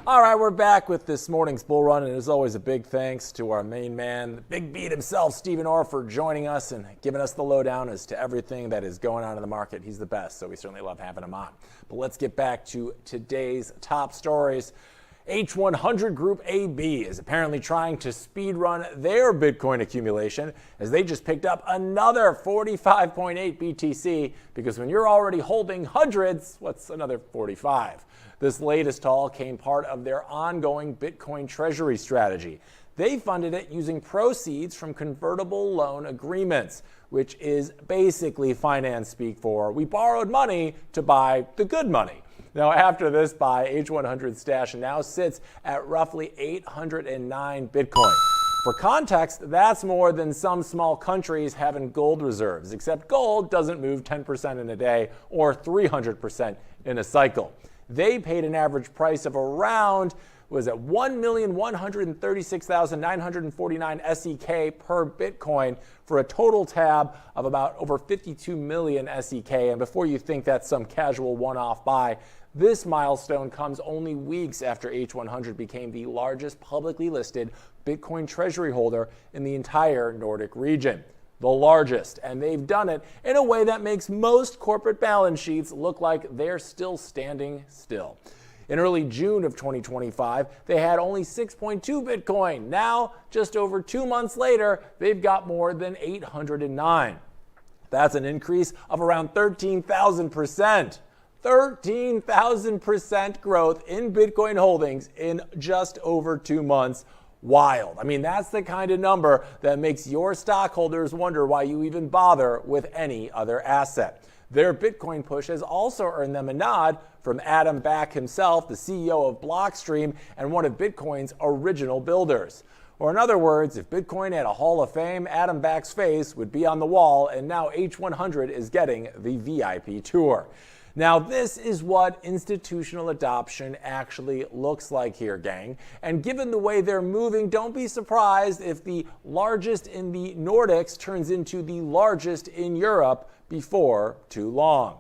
All right, we're back with this morning's bull run, and as always, a big thanks to our main man, the big beat himself, Stephen Orr, for joining us and giving us the lowdown as to everything that is going on in the market. He's the best, so we certainly love having him on. But let's get back to today's top stories. H100 Group AB is apparently trying to speed run their Bitcoin accumulation as they just picked up another 45.8 BTC, because when you're already holding hundreds, what's another 45? This latest haul came part of their ongoing Bitcoin treasury strategy. They funded it using proceeds from convertible loan agreements, which is basically finance speak for we borrowed money to buy the good money. Now, after this buy, H100 stash now sits at roughly 809 Bitcoin. For context, that's more than some small countries have in gold reserves, except gold doesn't move 10% in a day or 300% in a cycle. They paid an average price of around, was at 1,136,949 SEK per Bitcoin for a total tab of about over 52 million SEK. And before you think that's some casual one-off buy, this milestone comes only weeks after H100 became the largest publicly listed Bitcoin treasury holder in the entire Nordic region. The largest, and they've done it in a way that makes most corporate balance sheets look like they're still standing still. In early June of 2025, they had only 6.2 Bitcoin. Now, just over 2 months later, they've got more than 809. That's an increase of around 13,000%. 13,000% growth in Bitcoin holdings in just over 2 months. Wild. I mean, that's the kind of number that makes your stockholders wonder why you even bother with any other asset. Their Bitcoin push has also earned them a nod from Adam Back himself, the CEO of Blockstream and one of Bitcoin's original builders. Or in other words, if Bitcoin had a Hall of Fame, Adam Back's face would be on the wall, and now H100 is getting the VIP tour. Now, this is what institutional adoption actually looks like here, gang. And given the way they're moving, don't be surprised if the largest in the Nordics turns into the largest in Europe before too long.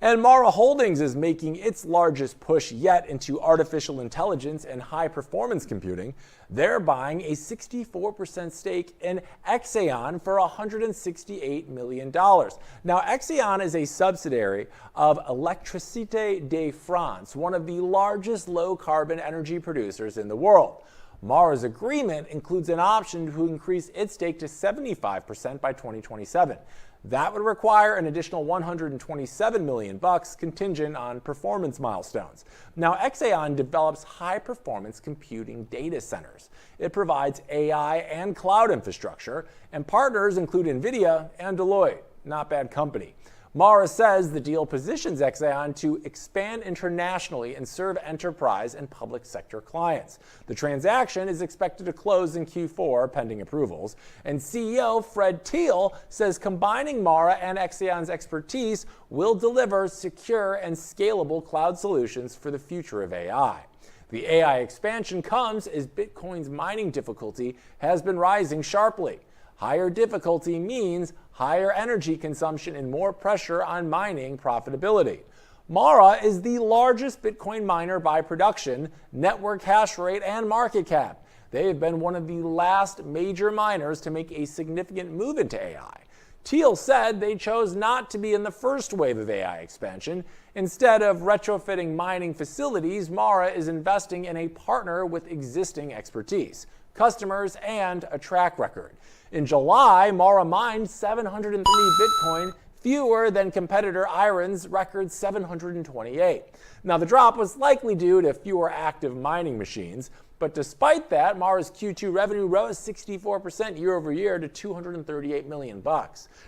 And Mara Holdings is making its largest push yet into artificial intelligence and high-performance computing. They're buying a 64% stake in Exeon for $168 million. Now, Exeon is a subsidiary of Électricité de France, one of the largest low-carbon energy producers in the world. Mara's agreement includes an option to increase its stake to 75% by 2027. That would require an additional $127 million contingent on performance milestones. Now, Exeon develops high-performance computing data centers. It provides AI and cloud infrastructure, and partners include NVIDIA and Deloitte. Not bad company. Mara says the deal positions Exeon to expand internationally and serve enterprise and public sector clients. The transaction is expected to close in Q4 pending approvals, and CEO Fred Thiel says combining Mara and Exeon's expertise will deliver secure and scalable cloud solutions for the future of AI. The AI expansion comes as Bitcoin's mining difficulty has been rising sharply. Higher difficulty means higher energy consumption and more pressure on mining profitability. Mara is the largest Bitcoin miner by production, network hash rate, and market cap. They have been one of the last major miners to make a significant move into AI. Thiel said they chose not to be in the first wave of AI expansion. Instead of retrofitting mining facilities, Mara is investing in a partner with existing expertise, customers, and a track record. In July, Mara mined 703 Bitcoin, fewer than competitor Iron's record 728. Now, the drop was likely due to fewer active mining machines, but despite that, Mara's Q2 revenue rose 64% year over year to $238 million.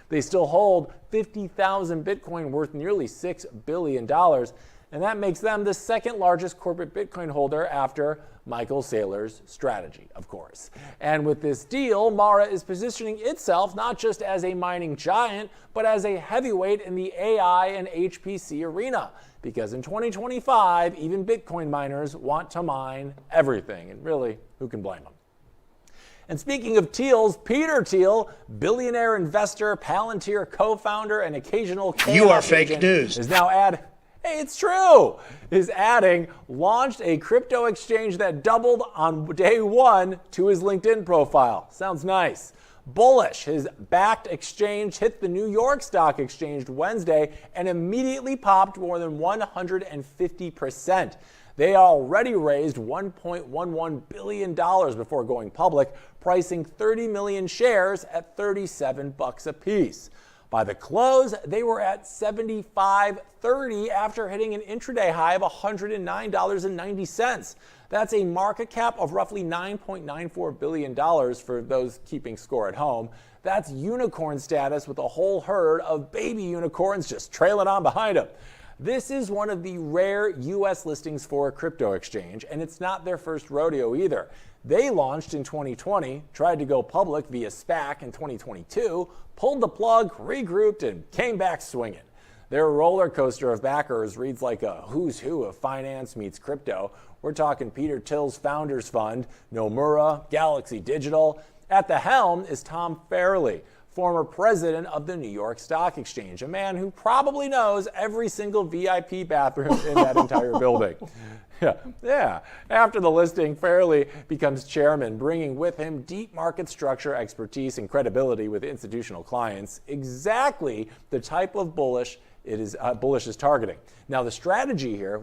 They still hold 50,000 Bitcoin worth nearly $6 billion, and that makes them the second largest corporate Bitcoin holder after Michael Saylor's strategy, of course. And with this deal, Mara is positioning itself not just as a mining giant, but as a heavyweight in the AI and HPC arena. Because in 2025, even Bitcoin miners want to mine everything. And really, who can blame them? And speaking of Thiel's, Peter Thiel, billionaire investor, Palantir co-founder, and occasional You are fake news. Is now Hey, it's true. Is adding launched a crypto exchange that doubled on day one to his LinkedIn profile. Sounds nice. Bullish, his backed exchange hit the New York Stock Exchange Wednesday and immediately popped more than 150%. They already raised $1.11 billion before going public, pricing 30 million shares at $37 a piece. By the close, they were at $75.30 after hitting an intraday high of $109.90. That's a market cap of roughly $9.94 billion for those keeping score at home. That's unicorn status with a whole herd of baby unicorns just trailing on behind them. This is one of the rare U.S. listings for a crypto exchange, and it's not their first rodeo either. They launched in 2020, tried to go public via SPAC in 2022, pulled the plug, regrouped, and came back swinging. Their roller coaster of backers reads like a who's who of finance meets crypto. We're talking Peter Thiel's Founders Fund, Nomura, Galaxy Digital. At the helm is Tom Fairley, former president of the New York Stock Exchange, a man who probably knows every single VIP bathroom in that entire building. Yeah. After the listing, Fairley becomes chairman, bringing with him deep market structure expertise and credibility with institutional clients, exactly the type of bullish is targeting. Now, the strategy here,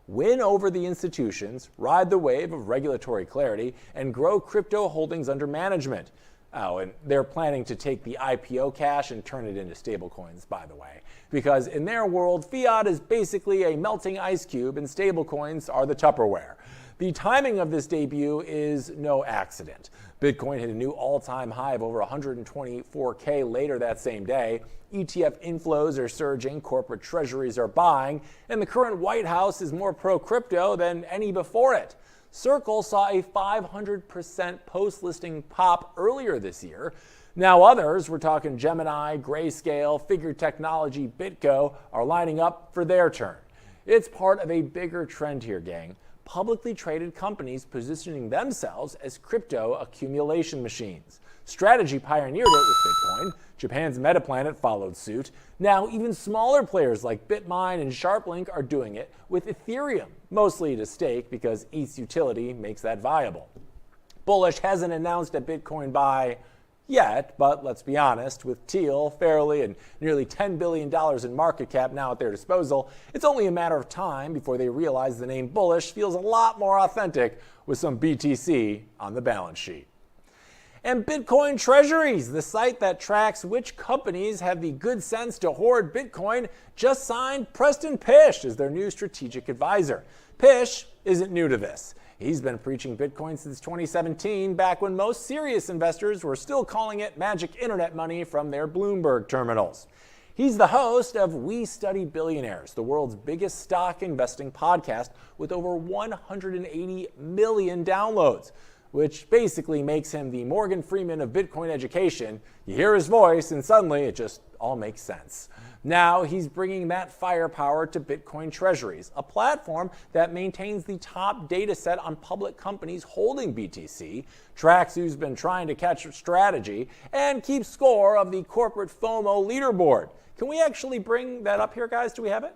win over the institutions, ride the wave of regulatory clarity, and grow crypto holdings under management. Oh, and they're planning to take the IPO cash and turn it into stablecoins, by the way. Because in their world, fiat is basically a melting ice cube and stablecoins are the Tupperware. The timing of this debut is no accident. Bitcoin hit a new all-time high of over 124K later that same day. ETF inflows are surging, corporate treasuries are buying, and the current White House is more pro-crypto than any before it. Circle saw a 500% post-listing pop earlier this year. Now others, we're talking Gemini, Grayscale, Figure Technology, BitGo, are lining up for their turn. It's part of a bigger trend here, gang. Publicly traded companies positioning themselves as crypto accumulation machines. Strategy pioneered it with Bitcoin. Japan's Metaplanet followed suit. Now even smaller players like BitMine and SharpLink are doing it with Ethereum, mostly to stake because ETH's utility makes that viable. Bullish hasn't announced a Bitcoin buy yet, but let's be honest, with Thiel, Fairley, and nearly $10 billion in market cap now at their disposal, it's only a matter of time before they realize the name Bullish feels a lot more authentic with some BTC on the balance sheet. And Bitcoin Treasuries, the site that tracks which companies have the good sense to hoard Bitcoin, just signed Preston Pysh as their new strategic advisor. Pysh isn't new to this. He's been preaching Bitcoin since 2017, back when most serious investors were still calling it magic internet money from their Bloomberg terminals. He's the host of We Study Billionaires, the world's biggest stock investing podcast with over 180 million downloads, which basically makes him the Morgan Freeman of Bitcoin education. You hear his voice and suddenly it just all makes sense. Now he's bringing that firepower to Bitcoin Treasuries, a platform that maintains the top data set on public companies holding BTC, tracks who's been trying to catch Strategy, and keeps score of the corporate FOMO leaderboard. Can we actually bring that up here, guys? Do we have it?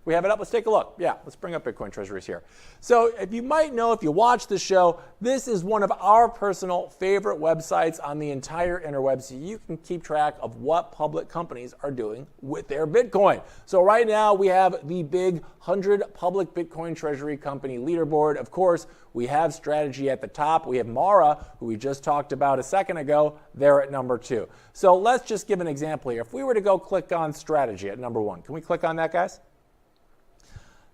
We have it up. Let's take a look. Yeah, let's bring up Bitcoin Treasuries here. So if you might know, if you watch the show, this is one of our personal favorite websites on the entire interweb, so you can keep track of what public companies are doing with their Bitcoin. So right now we have the big 100 public Bitcoin Treasury company leaderboard. Of course, we have Strategy at the top. We have Mara, who we just talked about a second ago. They're at number 2. So let's just give an example here. If we were to go click on Strategy at number 1, can we click on that, guys?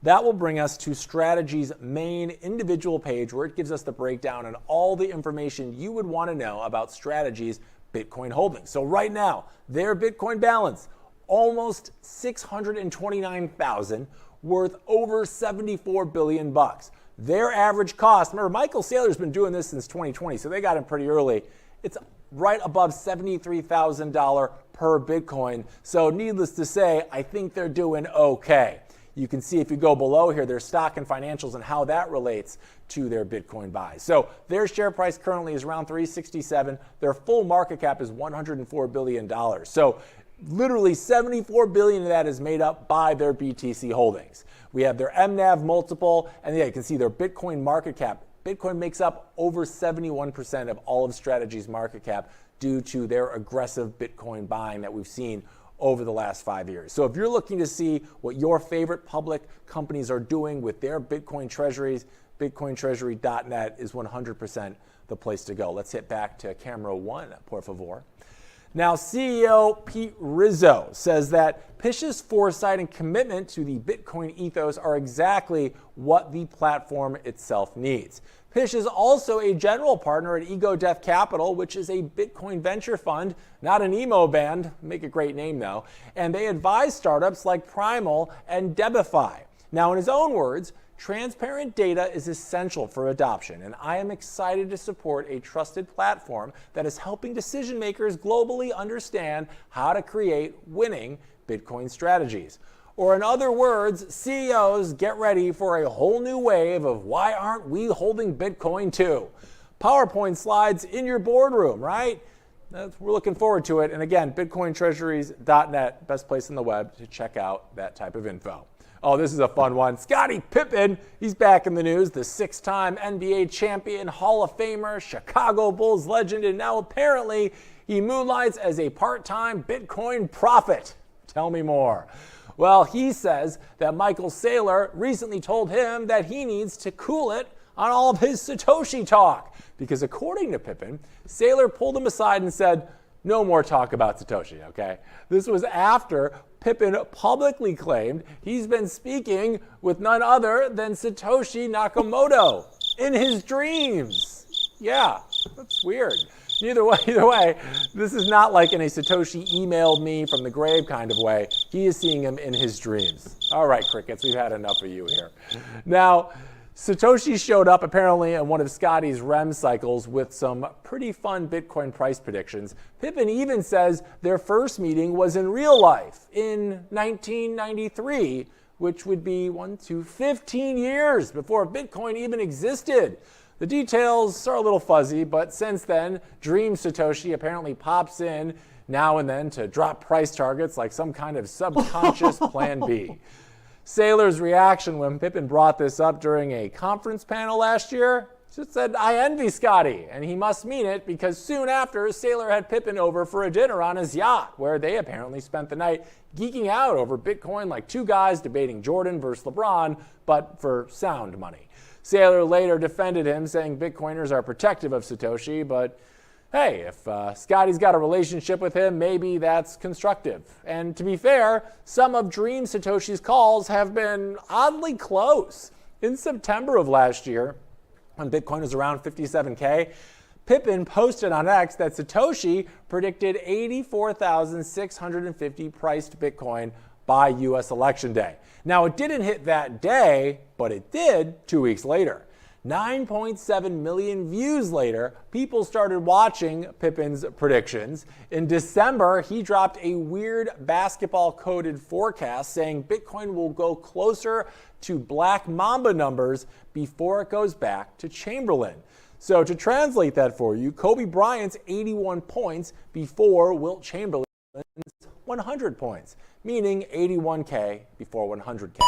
That will bring us to Strategy's main individual page where it gives us the breakdown and all the information you would want to know about Strategy's Bitcoin holdings. So right now, their Bitcoin balance, almost 629,000, worth over 74 billion bucks. Their average cost, remember Michael Saylor's been doing this since 2020, so they got in pretty early. It's right above $73,000 per Bitcoin. So needless to say, I think they're doing okay. You can see if you go below here, their stock and financials and how that relates to their Bitcoin buys. So their share price currently is around $367. Their full market cap is $104 billion. So literally $74 billion of that is made up by their BTC holdings. We have their MNAV multiple, and yeah, you can see their Bitcoin market cap. Bitcoin makes up over 71% of all of Strategy's market cap due to their aggressive Bitcoin buying that we've seen over the last 5 years. So if you're looking to see what your favorite public companies are doing with their Bitcoin treasuries, bitcointreasury.net is 100% the place to go. Let's hit back to camera 1, por favor. Now, CEO Pete Rizzo says that Pysh's foresight and commitment to the Bitcoin ethos are exactly what the platform itself needs. Pysh is also a general partner at Ego Death Capital, which is a Bitcoin venture fund, not an emo band, make a great name though, and they advise startups like Primal and Debify. Now, in his own words, transparent data is essential for adoption, and I am excited to support a trusted platform that is helping decision makers globally understand how to create winning Bitcoin strategies. Or in other words, CEOs, get ready for a whole new wave of why aren't we holding Bitcoin too? PowerPoint slides in your boardroom, right? We're looking forward to it. And again, bitcointreasuries.net, best place on the web to check out that type of info. Oh, this is a fun one. Scottie Pippen, he's back in the news, the 6-time NBA champion, Hall of Famer, Chicago Bulls legend, and now apparently he moonlights as a part-time Bitcoin prophet. Tell me more. Well, he says that Michael Saylor recently told him that he needs to cool it on all of his Satoshi talk. Because according to Pippen, Saylor pulled him aside and said, No more talk about Satoshi, okay? This was after Pippin publicly claimed he's been speaking with none other than Satoshi Nakamoto in his dreams. Yeah, that's weird. Either way, this is not like in a Satoshi emailed me from the grave kind of way. He is seeing him in his dreams. All right, crickets, we've had enough of you here. Now, Satoshi showed up apparently in one of Scotty's REM cycles with some pretty fun Bitcoin price predictions. Pippin even says their first meeting was in real life in 1993, which would be 15 years before Bitcoin even existed. The details are a little fuzzy, but since then, Dream Satoshi apparently pops in now and then to drop price targets like some kind of subconscious plan B. Saylor's reaction when Pippin brought this up during a conference panel last year just said, "I envy Scotty," and he must mean it because soon after, Saylor had Pippin over for a dinner on his yacht, where they apparently spent the night geeking out over Bitcoin like two guys debating Jordan versus LeBron, but for sound money. Saylor later defended him, saying Bitcoiners are protective of Satoshi, but hey, if Scotty's got a relationship with him, maybe that's constructive. And to be fair, some of Dream Satoshi's calls have been oddly close. In September of last year, when Bitcoin was around 57K, Pippin posted on X that Satoshi predicted 84,650 priced Bitcoin by US election day. Now, it didn't hit that day, but it did 2 weeks later. 9.7 million views later, people started watching Pippin's predictions. In December, he dropped a weird basketball-coded forecast saying Bitcoin will go closer to Black Mamba numbers before it goes back to Chamberlain. So to translate that for you, Kobe Bryant's 81 points before Wilt Chamberlain's 100 points, meaning 81K before 100K.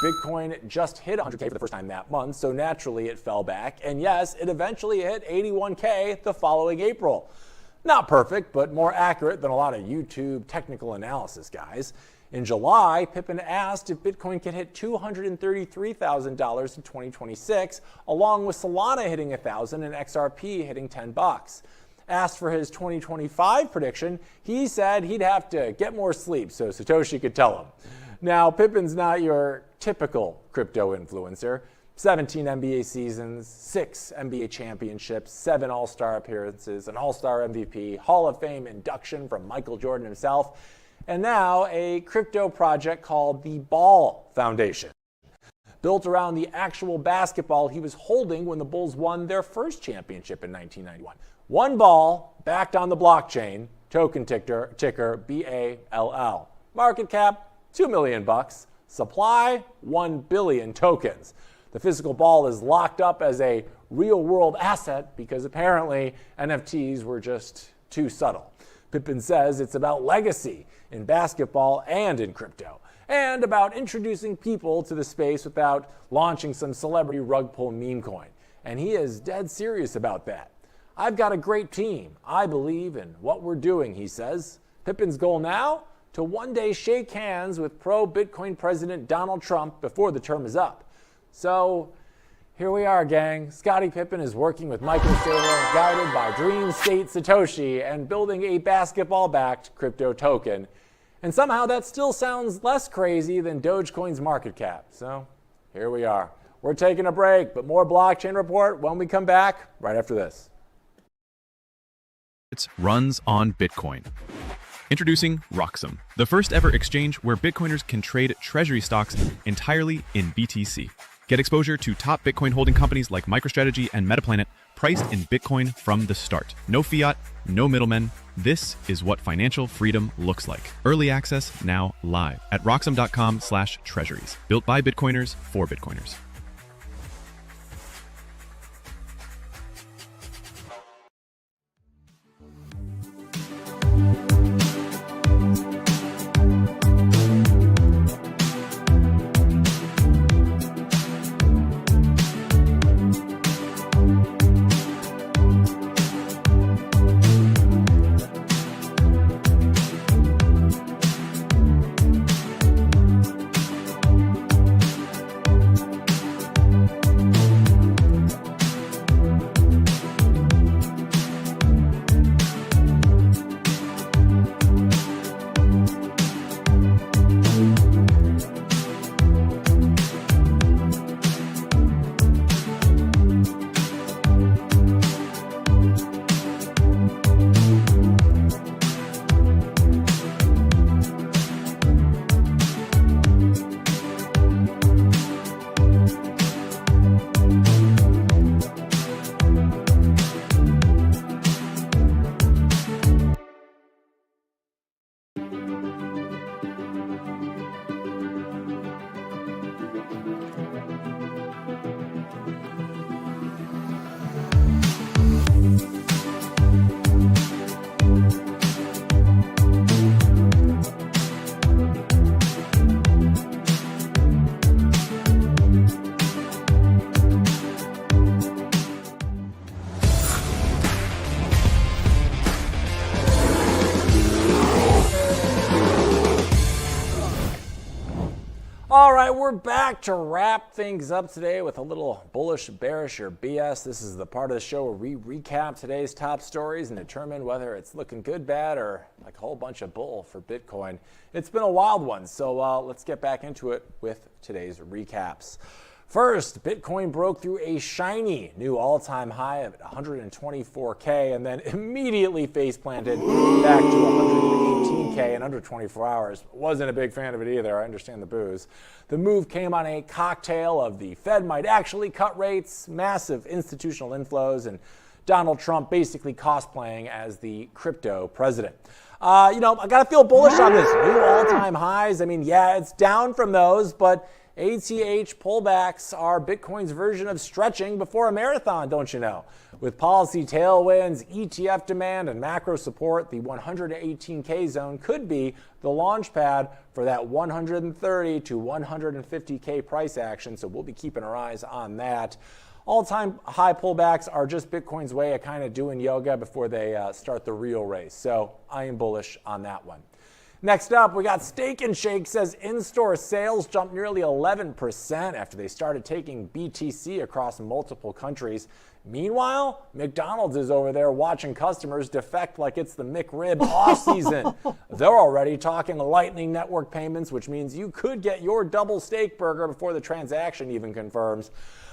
Bitcoin just hit 100K for the first time that month, so naturally it fell back. And yes, it eventually hit 81K the following April. Not perfect, but more accurate than a lot of YouTube technical analysis guys. In July, Pippin asked if Bitcoin could hit $233,000 in 2026, along with Solana hitting 1,000 and XRP hitting $10. Asked for his 2025 prediction, he said he'd have to get more sleep so Satoshi could tell him. Now, Pippin's not your typical crypto influencer. 17 NBA seasons, 6 NBA championships, 7 All-Star appearances, an All-Star MVP, Hall of Fame induction from Michael Jordan himself, and now a crypto project called the Ball Foundation, built around the actual basketball he was holding when the Bulls won their first championship in 1991. One ball backed on the blockchain, token ticker BALL. Market cap, $2 million. Supply, 1 billion tokens. The physical ball is locked up as a real-world asset because apparently NFTs were just too subtle. Pippin says it's about legacy in basketball and in crypto, and about introducing people to the space without launching some celebrity rug pull meme coin. And he is dead serious about that. "I've got a great team. I believe in what we're doing," he says. Pippin's goal now? To one day shake hands with pro-Bitcoin President Donald Trump before the term is up. So here we are, gang. Scottie Pippen is working with Michael Saylor, guided by Dream State Satoshi, and building a basketball-backed crypto token. And somehow that still sounds less crazy than Dogecoin's market cap. So here we are. We're taking a break, but more blockchain report when we come back right after this. It runs on Bitcoin. Introducing Roxom, the first ever exchange where Bitcoiners can trade treasury stocks entirely in BTC. Get exposure to top Bitcoin holding companies like MicroStrategy and Metaplanet, priced in Bitcoin from the start. No fiat, no middlemen. This is what financial freedom looks like. Early access now live at Roxom.com/treasuries. Built by Bitcoiners for Bitcoiners. All right, we're back to wrap things up today with a little bullish, bearish, or BS. This is the part of the show where we recap today's top stories and determine whether it's looking good, bad, or like a whole bunch of bull for Bitcoin. It's been a wild one, so let's get back into it with today's recaps. First, Bitcoin broke through a shiny new all-time high of 124K and then immediately face-planted back to 118K in under 24 hours. Wasn't a big fan of it either. I understand the booze. The move came on a cocktail of the Fed might actually cut rates, massive institutional inflows, and Donald Trump basically cosplaying as the crypto president. I got to feel bullish on this. New all-time highs. I mean, yeah, it's down from those, but ATH pullbacks are Bitcoin's version of stretching before a marathon, don't you know? With policy tailwinds, ETF demand, and macro support, the 118K zone could be the launch pad for that 130 to 150K price action, so we'll be keeping our eyes on that. All-time high pullbacks are just Bitcoin's way of kind of doing yoga before they start the real race, so I am bullish on that one. Next up, we got Steak and Shake says in-store sales jumped nearly 11% after they started taking BTC across multiple countries. Meanwhile, McDonald's is over there watching customers defect like it's the McRib off season. They're already talking Lightning Network payments, which means you could get your double steak burger before the transaction even confirms.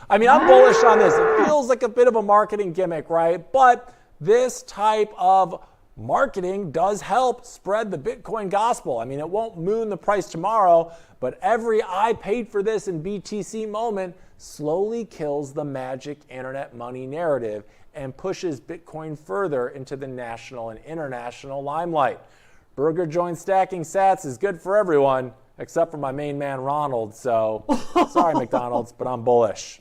I mean, I'm bullish on this. It feels like a bit of a marketing gimmick, right? But this type of marketing does help spread the Bitcoin gospel. I mean, it won't moon the price tomorrow, but every I paid for this in BTC moment slowly kills the magic internet money narrative and pushes Bitcoin further into the national and international limelight. Burger joint stacking sats is good for everyone, except for my main man Ronald, so sorry McDonald's, but I'm bullish.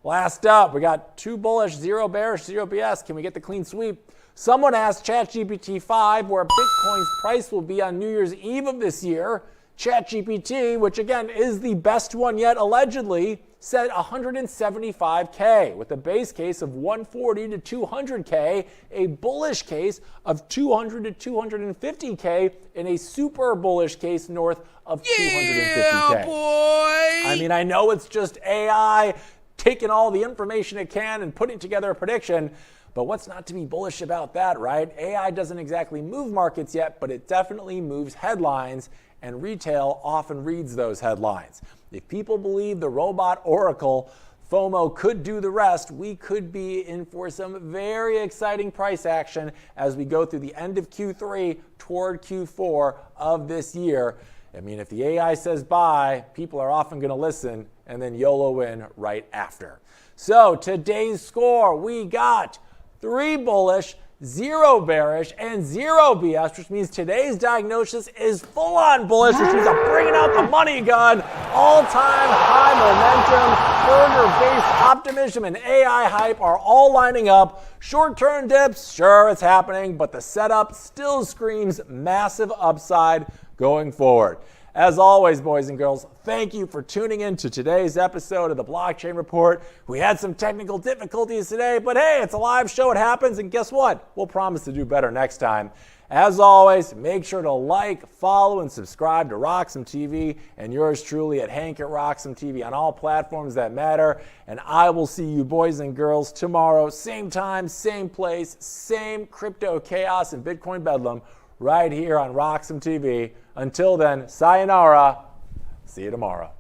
Last up, we got 2 bullish, 0 bearish, 0 BS. Can we get the clean sweep? Someone asked ChatGPT 5 where Bitcoin's price will be on New Year's Eve of this year. ChatGPT, which again is the best one yet allegedly, said 175K with a base case of 140 to 200K, a bullish case of 200 to 250K, and a super bullish case north of 250K. Yeah, boy! I mean, I know it's just AI taking all the information it can and putting together a prediction, but what's not to be bullish about that, right? AI doesn't exactly move markets yet, but it definitely moves headlines, and retail often reads those headlines. If people believe the robot oracle, FOMO could do the rest, we could be in for some very exciting price action as we go through the end of Q3 toward Q4 of this year. I mean, if the AI says buy, people are often going to listen and then YOLO in right after. So today's score, we got 3 bullish, 0 bearish, and 0 BS, which means today's diagnosis is full-on bullish, which means I'm bringing out the money gun. All-time high momentum, burger-based optimism, and AI hype are all lining up. Short-term dips, sure, it's happening, but the setup still screams massive upside going forward. As always, boys and girls, thank you for tuning in to today's episode of the Blockchain Report. We had some technical difficulties today, but hey, it's a live show, it happens, and guess what? We'll promise to do better next time. As always, make sure to like, follow, and subscribe to RoxomTV and yours truly at Hank@RoxomTV on all platforms that matter. And I will see you boys and girls tomorrow, same time, same place, same crypto chaos and Bitcoin bedlam right here on RoxomTV. Until then, sayonara. See you tomorrow.